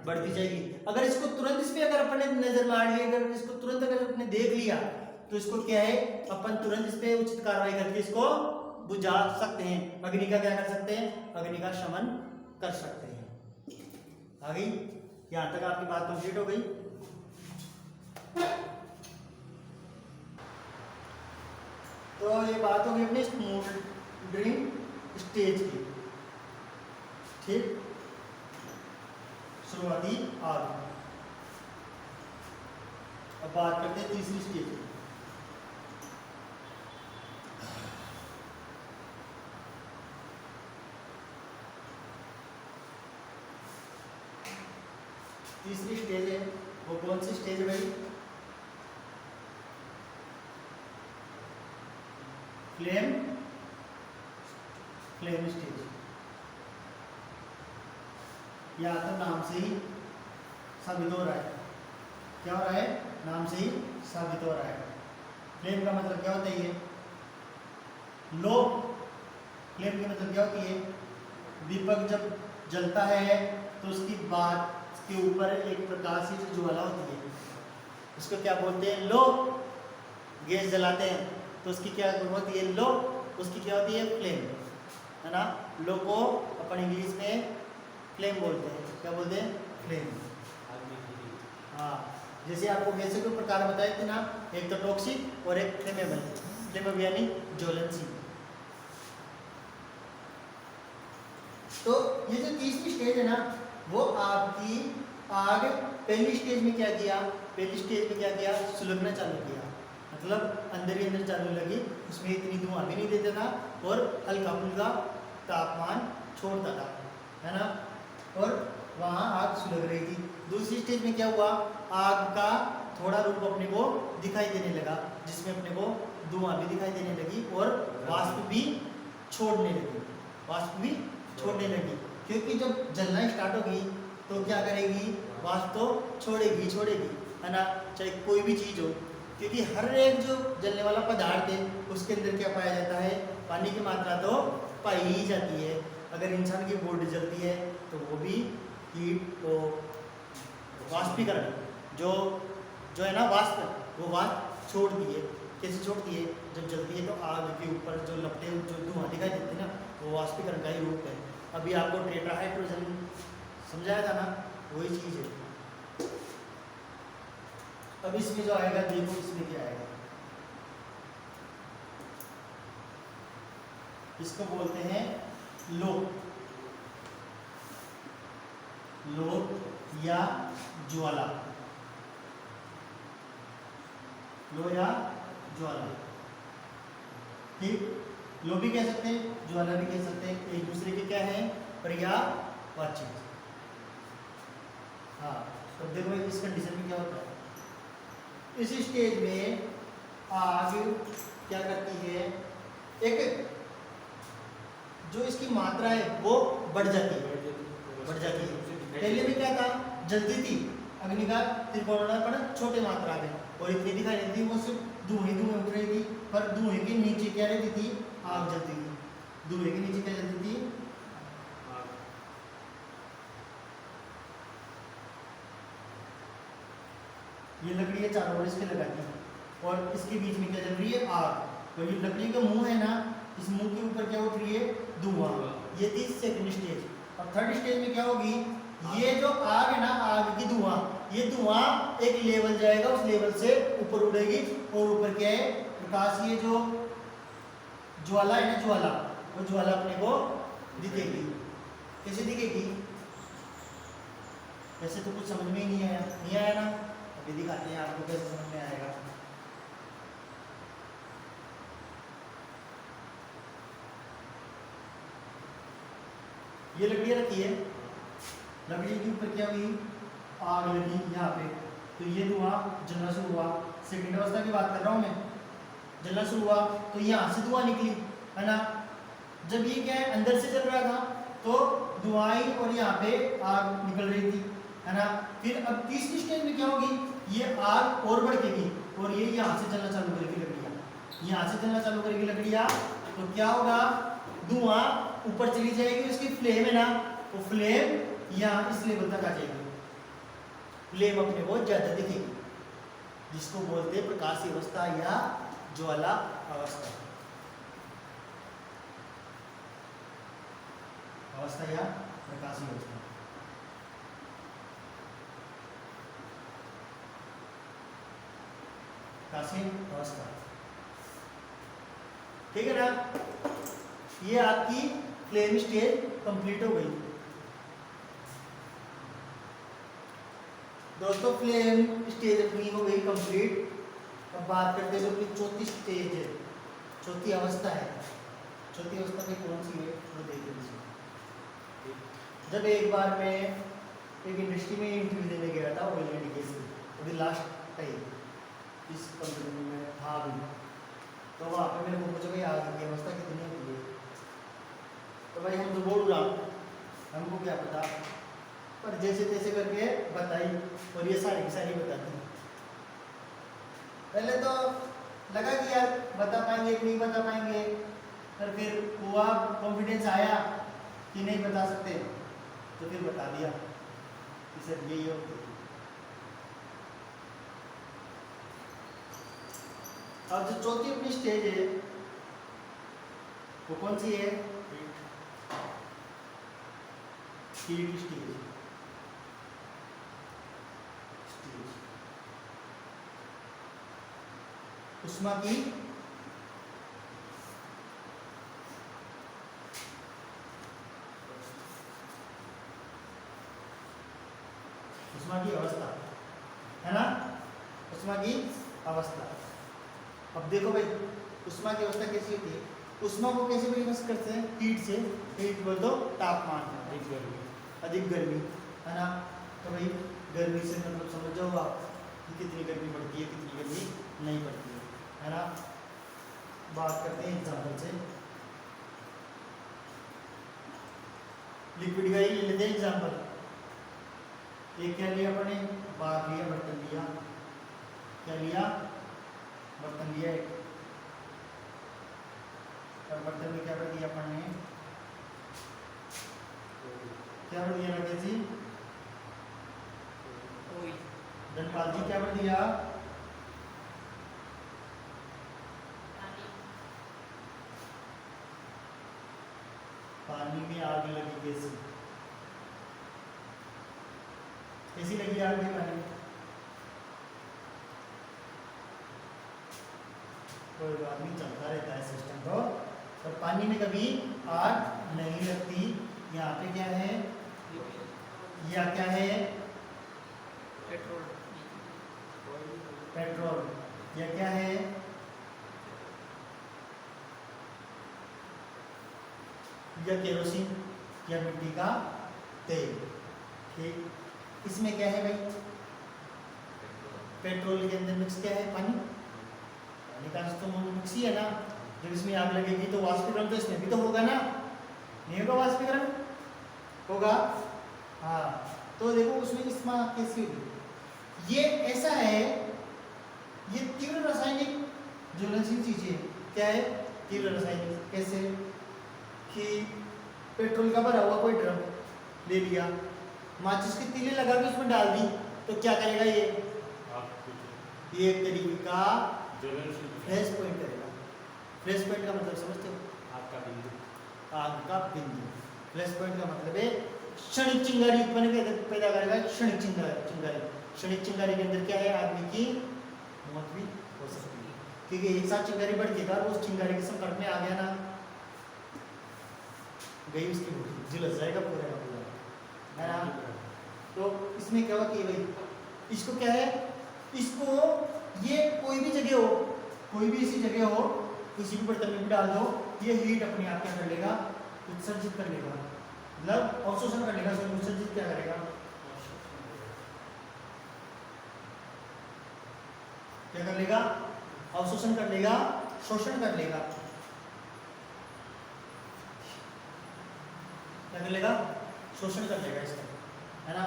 बढ़ती जाएगी। अगर इसको तुरंत इस पे अगर अपन ने नजर मार ली, अगर इसको तुरंत अगर अपने देख लिया, तो इसको क्या है, अपन तुरंत इस पे उचित कार्रवाई करके इसको बुझा सकते हैं। अग्नि का क्या कर सकते हैं, अग्नि का शमन कर सकते हैं। आ गई, यहाँ तक आपकी बात कंप्लीट हो गई। तो ये बात होगी अपनी स्मोल्डरिंग स्टेज की, ठीक, शुरुआती आग। अब बात करते हैं तीसरी स्टेज की। तीसरी स्टेज है, वो कौन सी स्टेज है भाई, फ्लेम स्टेज। या तो नाम से ही साबित हो रहा है, क्या हो रहा है, नाम से ही साबित हो रहा है। फ्लेम का मतलब क्या होता है, ये लो फ्लेम की मतलब क्या होती है, दीपक जब जलता है तो उसकी बात के ऊपर एक प्रकाश की ज्वाला होती है, उसको क्या बोलते हैं, लो। गैस जलाते हैं तो उसकी क्या होती है, लो, उसकी क्या होती है, फ्लेम, है ना। लो को अपन इंग्लिश में फ्लेम बोलते हैं, क्या बोलते हैं, फ्लेम। हाँ, जैसे आपको गैस के प्रकार बताए थे ना, एक तो टॉक्सिक और एक फ्लेमेबल। फ्लेमेबल यानी ज्वलनशील। तो ये जो तीसरी स्टेज है ना, वो आपकी आग पहली स्टेज में क्या किया, पहली स्टेज में क्या किया, सुलगना चालू किया, मतलब अंदर ही अंदर चालू लगी, उसमें इतनी धुआं भी नहीं देता था और हल्का फुल्का तापमान छोड़ता था, है ना, और वहाँ आग सुलग रही थी। दूसरी स्टेज में क्या हुआ, आग का थोड़ा रूप अपने को दिखाई देने लगा, जिसमें अपने को धुआं भी दिखाई देने लगी और वाष्प भी छोड़ने लगी, वाष्प भी छोड़ने लगी, क्योंकि जब जलना स्टार्ट होगी तो क्या करेगी, वाष्प तो छोड़ेगी छोड़ेगी, है ना, चाहे कोई भी चीज़ हो, क्योंकि हर एक जो जलने वाला पदार्थ है उसके अंदर क्या पाया जाता है, पानी की मात्रा तो पाई ही जाती है। अगर इंसान की बॉडी जलती है तो वो भी हीट को वाष्पीकरण जो जो है ना, वाष्प, वो वाष्प छोड़ती है। कैसे छोड़ती है, जब जलती है तो आग के ऊपर जो लपटे जो धुआं दिखाई देते हैं ना, वो वाष्पीकरण का ही रूप है। अभी आपको टेट्राहाइड्रोजन समझाया था ना, वही चीज़ है। अब इसमें जो आएगा, देखो इसमें क्या आएगा, इसको बोलते हैं लो, लो या ज्वाला, लो या ज्वाला, ठीक। लो भी कह सकते हैं, ज्वाला भी कह सकते हैं, एक दूसरे के क्या है, पर्यायवाची। हाँ, तो देखो इस कंडीशन में क्या होता है, इस स्टेज में आग क्या करती है, एक जो इसकी मात्रा है वो बढ़ जाती है, बढ़ जाती है। पहले में क्या था, जल्दी थी, अग्नि का त्रिकोणाकार छोटे मात्रा में और इतनी दिखाई देती थी, वो सिर्फ धुएं धुएं उठ रही थी, पर धुएं के नीचे क्या रहती थी, आग जलती थी। धुएं के नीचे क्या जलती थी, ये लकड़ी है चारों ओर इसके लगाती है और इसके बीच में क्या जल रही है, आग। और ये लकड़ी का मुंह है ना, इस मुंह के ऊपर क्या उठ रही है, धुआं। ये थी सेकंड स्टेज। और थर्ड स्टेज में क्या होगी, ये जो आग है ना, आग की धुआं, ये धुआं एक लेवल जाएगा, उस लेवल से ऊपर उड़ेगी और ऊपर क्या है, प्रकाश, ये जो ज्वाला है ना, ज्वाला, वो ज्वाला अपने को दिखेगी। कैसे दिखेगी, वैसे तो कुछ समझ में ही नहीं आया, नहीं आया ना, अभी दिखाते हैं आपको कैसे समझ में आएगा। ये लकड़ियाँ रखी है, लकड़ी के ऊपर क्या हुई, आग लगी यहाँ पे, तो ये धुआं जलना शुरू हुआ। सेकंड अवस्था की बात कर रहा हूँ मैं, जलना शुरू हुआ तो यहाँ से धुआं निकली, है ना। जब ये क्या है, अंदर से जल रहा था तो धुआं और यहाँ पे आग निकल रही थी, है ना। फिर अब तीसरी स्टेज में क्या होगी, ये आग और बढ़ेगी और ये यहाँ से जलना चालू करेगी लकड़ियाँ, यहाँ से जलना चालू करेगी लकड़ियाँ, तो क्या होगा, धुआं ऊपर चली जाएगी, उसकी फ्लेम है ना, वो फ्लेम यहाँ इस लेवल तक आ जाएगी, फ्लेम अपने को ज्यादा दिखेगी, जिसको बोलते हैं प्रकाशीय अवस्था या ज्वाला अवस्था, अवस्था या प्रकाशीय अवस्था। प्रकाशीय अवस्था, ठीक है ना। ये आपकी फ्लेम स्टेज कंप्लीट हो गई दोस्तों, फ्लेम स्टेज अपनी हो गई कंप्लीट। अब बात करते हैं जो अपनी चौथी स्टेज है, चौथी अवस्था है। चौथी अवस्था में कौन सी है वो देख लीजिए। जब एक बार मैं एक इंडस्ट्री में इंटरव्यू देने गया था, ऑयल एंड गैस की, अभी लास्ट टाइम इस कंपनी में था अभी, तो वहाँ पे मेरे को पूछा भाई आग की अवस्था कितनी होती है, तो भाई हम तो बोल रहा, हमको क्या पता, पर जैसे तैसे करके बताई और ये सारी की सारी बताती। पहले तो लगा कि यार बता पाएंगे कि नहीं बता पाएंगे, पर फिर हुआ कॉन्फिडेंस आया कि नहीं बता सकते, तो फिर बता दिया कि सर यही होती है। अब जो चौथी अपनी स्टेज है वो कौन सी है? Heat stage. उष्मा की अवस्था है ना, उष्मा की अवस्था। अब देखो भाई उष्मा की अवस्था कैसी होती है? उष्मा को कैसे परिभाषित करते हैं? हीट से। हीट बोल दो तापमान, अधिक गर्मी है ना। तो भाई गर्मी से मतलब समझ जाओ आप कि कितनी गर्मी बढ़ती है, कितनी गर्मी नहीं बढ़ती है ना। बात करते हैं एग्जाम्पल से, लिक्विड का ही ले लेते हैं एग्जाम्पल। एक क्या लिया अपने? बार लिया, बर्तन लिया। क्या लिया? बर्तन लिया एक, और बर्तन में क्या कर दिया अपन ने? क्या कर दिया राकेश जी? धनपाल जी क्या कर दिया? पानी में आग लगी। कैसी कैसी लगी आग में पानी में? कोई बात नहीं, चलता रहता है सिस्टम तो। पर पानी में कभी आग नहीं लगती। यहाँ पे क्या है? या क्या है? पेट्रोल। या क्या है? या केरोसिन या मिट्टी का तेल। ठीक, इसमें क्या है भाई? पेट्रोल के अंदर मिक्स क्या है? पानी। पानी का तो मिक्स ही है ना। जब इसमें आग लगेगी तो वाष्पीकरण तो इसमें भी तो होगा ना, नहीं होगा वाष्पीकरण? होगा। हाँ, तो देखो उसमें उष्मा कैसी होगी? ये ऐसा है, ये तीव्र रासायनिक ज्वलनशील चीजें। क्या है? तीव्र रासायनिक। कैसे कि पेट्रोल का भरा हुआ कोई ड्रम ले लिया, माचिस की तीली लगा के उसमें डाल दी, तो क्या करेगा ये? एक तरीके का फ्लैश पॉइंट करेगा। फ्लैश पॉइंट का मतलब समझते हो? आग का बिंदु। फ्लैश पॉइंट का मतलब है क्षणिक चिंगारी उत्पन्न पैदा करेगा। क्षणिक चिंगारी। क्षणिक चिंगारी के अंदर क्या है? आदमी की मौत भी हो सकती है, क्योंकि एक साथ चिंगारी बढ़ गई और उस चिंगारी के संपर्क में आ गया ना, गई उसकी बॉडी, झुलस जाएगा पूरा का पूरा, है ना। तो इसमें क्या हुआ कि भाई इसको क्या है? इसको ये कोई भी जगह हो, कोई भी ऐसी जगह हो, किसी भी बर्तन में भी डाल दो, ये हीट अपने आप क्या कर लेगा? उत्सर्जित कर लेगा, मतलब अवशोषण कर लेगा। उत्सर्जित क्या करेगा? क्या कर लेगा? अवशोषण कर लेगा, शोषण कर लेगा। क्या कर लेगा? शोषण कर लेगा इसका, है ना।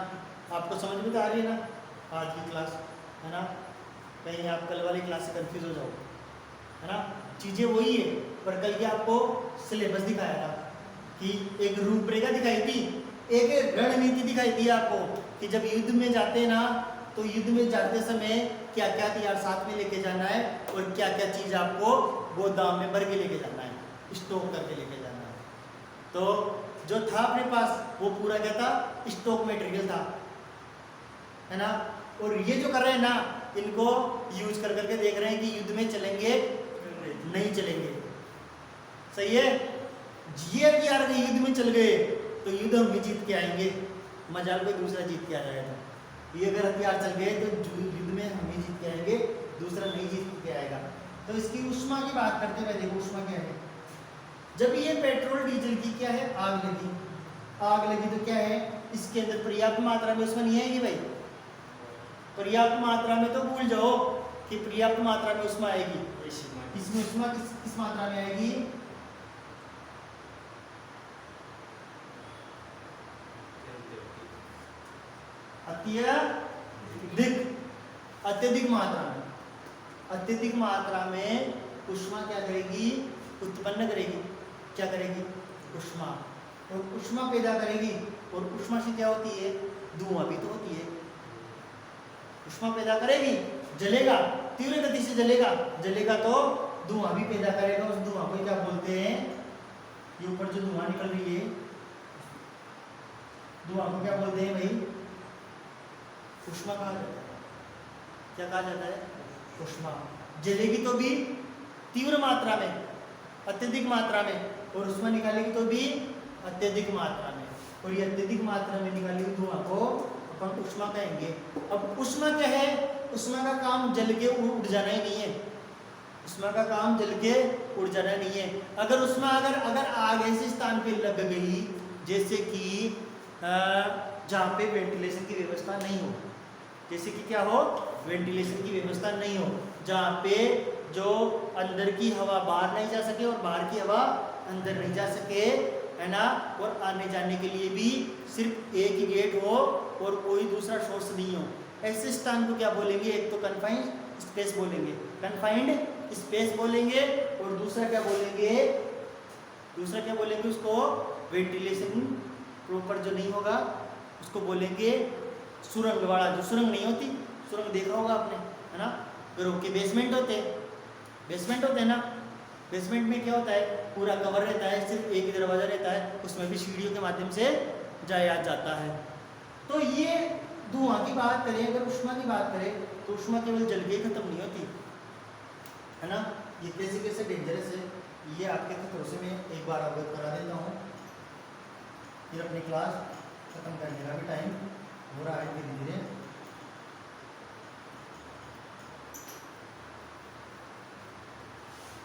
आपको समझ में तो आ रही है ना आज की क्लास, है ना। कहीं आप कल वाली क्लास से कंफ्यूज हो जाओ, है ना। चीज़ें वही है, पर कल के आपको सिलेबस दिखाया था कि एक रूपरेखा दिखाई थी, एक रणनीति दिखाई थी आपको कि जब युद्ध में जाते हैं ना, तो युद्ध में जाते समय क्या क्या तैयार साथ में लेके जाना है और क्या क्या चीज़ आपको गोदाम में भर के लेके जाना है, स्टॉक करके लेके जाना है। तो जो था अपने पास वो पूरा क्या था? स्टॉक मटेरियल था, है ना। और ये जो कर रहे हैं ना, इनको यूज कर करके देख रहे हैं कि युद्ध में चलेंगे नहीं चलेंगे। सही है। ये यार अगर युद्ध में चल गए तो युद्ध हम भी जीत के आएंगे, मजाल कोई दूसरा जीत के आ जाएगा। ये अगर हथियार चल गए तो युद्ध में हम ही जीत के आएंगे, दूसरा नहीं जीत के आएगा। तो इसकी उष्मा की बात करते हैं। देखो उष्मा क्या है? जब ये पेट्रोल डीजल की क्या है? आग लगी। आग लगी तो क्या है? इसके अंदर पर्याप्त मात्रा में उष्मा नहीं आएगी भाई। पर्याप्त मात्रा में तो भूल जाओ कि पर्याप्त मात्रा में उष्मा आएगी। इसमें उष्मा किस मात्रा में आएगी? अत्यधिक मात्रा में। अत्यधिक मात्रा में उष्मा क्या करेगी? उत्पन्न करेगी। क्या करेगी? ऊष्मा। और ऊष्मा पैदा करेगी, और ऊष्मा से क्या होती है? धुआं भी तो होती है। ऊष्मा पैदा करेगी, जलेगा, तीव्र गति से जलेगा, जलेगा तो धुआं भी पैदा करेगा। उस धुआं को क्या बोलते हैं? ये ऊपर जो धुआं निकल रही है, धुआं को क्या बोलते हैं भाई? ऊष्मा कहा जाता है। क्या कहा जाता है? ऊष्मा। जलेगी तो भी तीव्र मात्रा में, अत्यधिक मात्रा में, और ऊष्मा निकालेगी तो भी अत्यधिक मात्रा में। और ये अत्यधिक मात्रा में निकाली हुई धुआं को अपन ऊष्मा कहेंगे। अब ऊष्मा क्या है? ऊष्मा का काम जल के उड़ जाना ही नहीं है। ऊष्मा का काम जल के उड़ जाना नहीं है। अगर ऊष्मा अगर आग ऐसे स्थान पे लग गई, जैसे कि जहाँ पे वेंटिलेशन की व्यवस्था नहीं हो, जैसे कि क्या हो? वेंटिलेशन की व्यवस्था नहीं हो, जहाँ पे जो अंदर की हवा बाहर नहीं जा सके और बाहर की हवा अंदर नहीं जा सके, है ना, और आने जाने के लिए भी सिर्फ एक ही गेट हो और कोई दूसरा सोर्स नहीं हो, ऐसे स्थान को क्या बोलेंगे? एक तो कन्फाइंड स्पेस बोलेंगे, कन्फाइंड स्पेस बोलेंगे, और दूसरा क्या बोलेंगे? दूसरा क्या बोलेंगे उसको? वेंटिलेशन प्रॉपर जो नहीं होगा उसको बोलेंगे सुरंग वाला। जो सुरंग नहीं होती, सुरंग देखा होगा आपने, है ना, घरों के बेसमेंट होते हैं ना, बेसमेंट में क्या होता है? पूरा कवर रहता है, सिर्फ एक ही दरवाजा रहता है, उसमें भी सीढ़ियों के माध्यम से जाया जाता है। तो ये धुआं की बात करें, अगर ऊष्मा की बात करें, तो ऊष्मा केवल जल के खत्म नहीं होती, है ना। ये कैसे कैसे डेंजरस है, ये आपके खतरों से मैं एक बार अवगत करा देता हूँ, फिर अपनी क्लास खत्म करने का भी टाइम हो रहा है धीरे धीरे।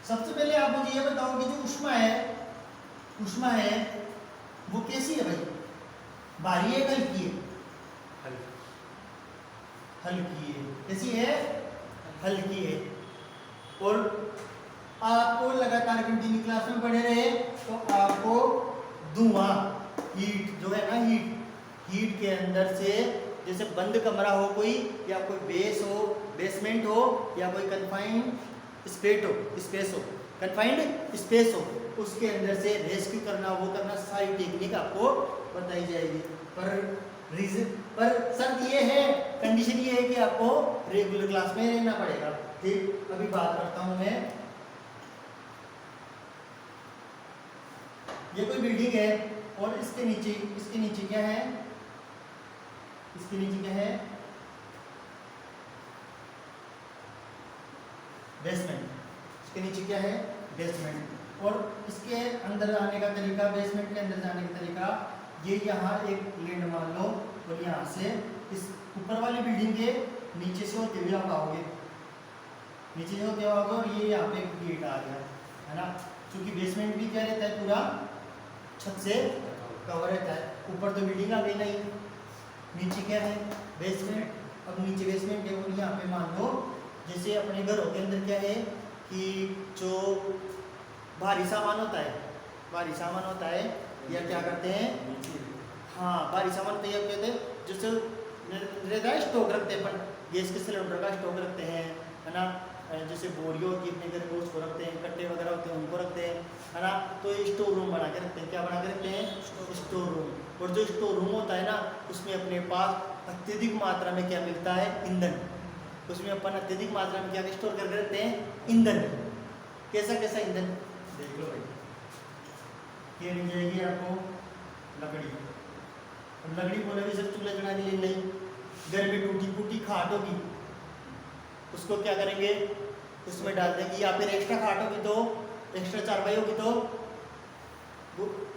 सबसे पहले आप मुझे ये बताओ कि जो ऊष्मा है वो कैसी है भाई? भारी है, हल्की है? हल्की है। कैसी है? हल्की है। और आपको लगातार कंटिन्यू क्लास में पढ़े रहे तो आपको धुआं, हीट जो है ना, हीट के अंदर से, जैसे बंद कमरा हो कोई, या कोई बेसमेंट हो, या कोई कन्फाइंड स्पेस हो, कन्फाइंड स्पेस हो, उसके अंदर से रेस्क्यू करना, वो करना, सारी टेक्निक आपको बताई जाएगी। पर शर्त ये है, कंडीशन ये है कि आपको रेगुलर क्लास में रहना पड़ेगा। ठीक, अभी बात करता हूँ मैं। ये कोई बिल्डिंग है और इसके नीचे क्या है? इसके नीचे क्या है? बेसमेंट। इसके नीचे क्या है? बेसमेंट। और इसके अंदर आने का तरीका, बेसमेंट के अंदर जाने का तरीका, ये यहाँ एक लैंड मान लो, और यहाँ से इस ऊपर वाली बिल्डिंग के नीचे से होते हुए आप आओगे, नीचे से होते आओगे, और ये यहाँ पे एक गेट आ गया, है ना। क्योंकि बेसमेंट भी क्या रहता है? पूरा छत से कवर रहता है। ऊपर तो बिल्डिंग आ गई नहीं, नीचे क्या है? बेसमेंट। अब नीचे बेसमेंट है, और यहाँ पे मान लो जैसे अपने घरों के अंदर क्या है कि जो भारी सामान होता है, या क्या करते हैं? हाँ, भारी सामान होता है, कहते हैं जैसे रहता है, स्टॉक रखते हैं अपन, गैस के सिलेंडर का स्टॉक रखते हैं, है ना, जैसे बोरियों की अपने घर में उसको रखते हैं, कट्टे वगैरह होते हैं उनको रखते हैं, है ना। तो ये स्टोर रूम बना के रखते हैं। क्या बना के रखते हैं? Store room. और जो स्टोर रूम होता है ना, उसमें अपने पास अत्यधिक मात्रा में क्या मिलता है? ईंधन। उसमें अपन अत्यधिक मात्रा में क्या स्टोर करके रखते हैं? ईंधन। कैसा ईंधन? देख लो भाई, ये मिल जाएगी आपको लकड़ी। अब लकड़ी बोलेगी सिर्फ चूल्हा जलाने के लिए नहीं, घर में टूटी फूटी खाट होगी, उसको क्या करेंगे? उसमें डाल देंगे, या फिर एक्स्ट्रा खाट होगी तो, एक्स्ट्रा चारपाई होगी तो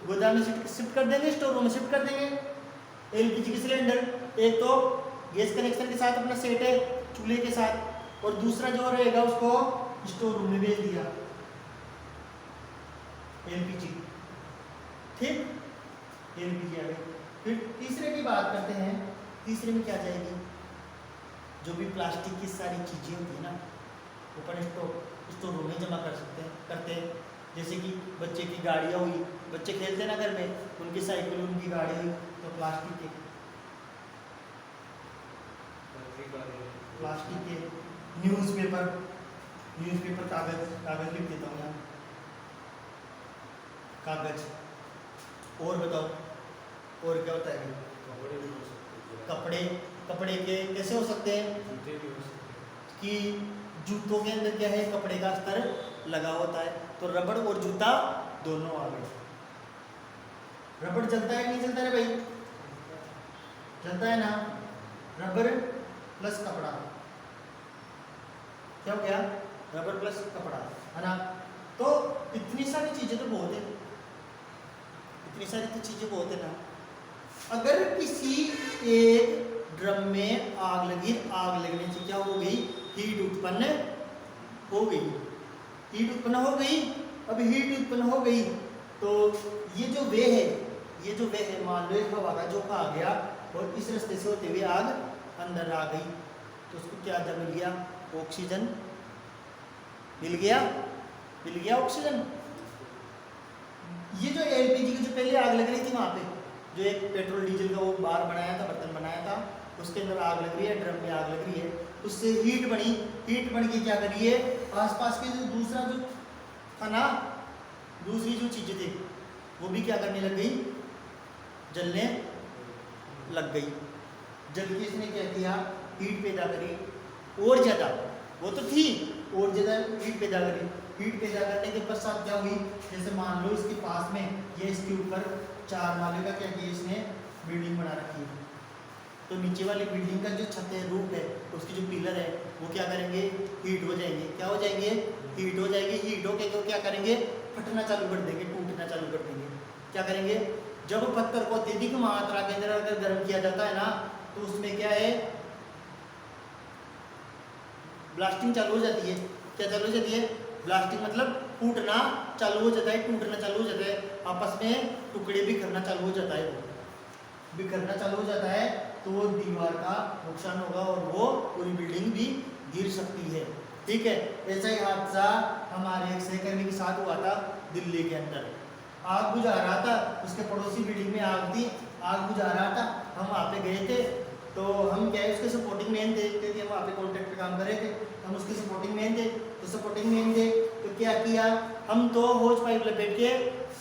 गोदाम में शिफ्ट कर देंगे, स्टोर रूम में शिफ्ट कर देंगे। एलपीजी की सिलेंडर, एक तो गैस कनेक्शन के साथ अपना सेट है चूल्हे के साथ, और दूसरा जो रहेगा उसको स्टोर रूम में भेज दिया, एलपीजी। ठीक, एलपीजी आ गई। फिर तीसरे की बात करते हैं। तीसरे में क्या जाएगी? जो भी प्लास्टिक की सारी चीज़ें होती है ना, ऊपर स्टोर रूम में जमा करते हैं। जैसे कि बच्चे की गाड़ियाँ हुई, बच्चे खेलते हैं ना घर में, उनकी साइकिल, उनकी गाड़ी हुई, तो प्लास्टिक के न्यूज़पेपर कागज लिख देता हूँ यहाँ, कागज। और बताओ और क्या होता है? कपड़े। कपड़े के कैसे हो सकते हैं? कि जूतों के अंदर क्या है, कपड़े का अस्तर लगा होता है। तो रबड़ और जूता दोनों आ गए। रबड़ जलता है कि नहीं जलता है भाई? जलता है ना। रबड़ प्लस कपड़ा क्या हो गया? रबड़ प्लस कपड़ा, है ना। तो इतनी सारी चीजें तो बहुत है, इतनी सारी तो चीजें बहुत है ना। अगर किसी एक ड्रम में आग लगी, आग लगने से क्या हो गई? हीट उत्पन्न हो गई। हीट उत्पन्न हो गई। अब हीट उत्पन्न हो गई तो ये जो वे है, ये जो वे है, मान लो एक हवा का झोंका आ गया और इस रास्ते से होते हुए आग अंदर आ गई, तो उसको क्या जब मिल गया? ऑक्सीजन मिल गया। मिल गया ऑक्सीजन। ये जो एलपीजी की जो पहले आग लग रही थी वहां पे, जो एक पेट्रोल डीजल का वो बार बनाया था, बर्तन बनाया था, उसके अंदर आग लग रही है, ड्रम में आग लग रही है, उससे हीट बनी। हीट बन के क्या करी है? आसपास के जो दूसरा जो था ना, दूसरी जो चीजें थी वो भी क्या करने लग गई? जलने लग गई। जल के इसने क्या किया? हीट पैदा करी और ज्यादा। वो तो थी और ज्यादा हीट पैदा करी। हीट पैदा करने के पश्चात क्या हुई? जैसे मान लो इसके पास में, ये इसके ऊपर 4 माले का क्या किया इसने? बिल्डिंग बना रखी है। तो नीचे वाली बिल्डिंग का जो छत है, रूफ है, उसकी जो पिलर है, वो क्या करेंगे? हीट हो जाएंगे। क्या हो जाएंगे? हीट हो जाएंगे। हीट होके तो क्या करेंगे? फटना चालू कर देंगे, टूटना चालू कर देंगे। क्या करेंगे? जब पत्थर को अत्यधिक मात्रा के अंदर अगर गर्म किया जाता है ना, तो उसमें क्या है? ब्लास्टिंग चालू हो जाती है। क्या चालू हो जाती है? ब्लास्टिंग मतलब फूटना चालू हो जाता है, टूटना चालू हो जाता है, आपस में टुकड़े बिखरना चालू हो जाता है। वो बिखरना चालू हो जाता है तो वो दीवार का नुकसान होगा और वो पूरी बिल्डिंग भी गिर सकती है। ठीक है। ऐसा ही हादसा हमारे एक सहकर्मी के साथ हुआ था दिल्ली के अंदर। आग बुझा रहा था, उसके पड़ोसी बिल्डिंग में आग थी, आग बुझा रहा था। हम वहाँ पे गए थे, तो हम क्या है उसके सपोर्टिंग मैन थे, क्योंकि हम वहाँ पे कॉन्ट्रैक्ट पे काम कर रहे थे, हम उसके सपोर्टिंग मैन थे। तो सपोर्टिंग मैन थे तो क्या किया, हम तो होज पाइप लपेट के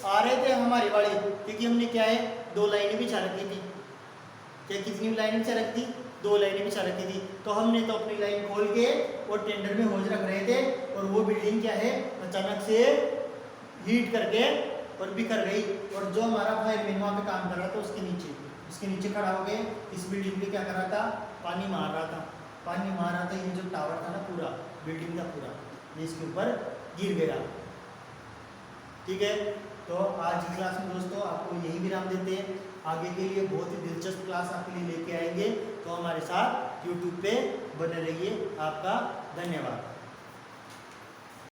आ रहे थे हमारी वाली, क्योंकि हमने क्या है 2 लाइनें बिछा रखी थी। क्या कितनी लाइनें बिछा रखी थी? 2 लाइनें बिछा रखी थी। तो हमने तो अपनी लाइन खोल के और टेंडर में होज रख रहे थे, और वो बिल्डिंग क्या है अचानक से हीट करके और बिखर गई। और जो हमारा फायरमैन वहाँ पे काम कर रहा था उसके नीचे खड़ा हो गए, इस बिल्डिंग पे क्या कर रहा था? पानी मार रहा था। पानी मार रहा था, ये जो टावर था ना पूरा बिल्डिंग का पूरा, ये इसके ऊपर गिर गया। ठीक है। तो आज की क्लास में दोस्तों आपको यही विराम देते हैं। आगे के लिए बहुत ही दिलचस्प क्लास आपके लिए लेके आएंगे, तो हमारे साथ YouTube पे बने रहिए। आपका धन्यवाद।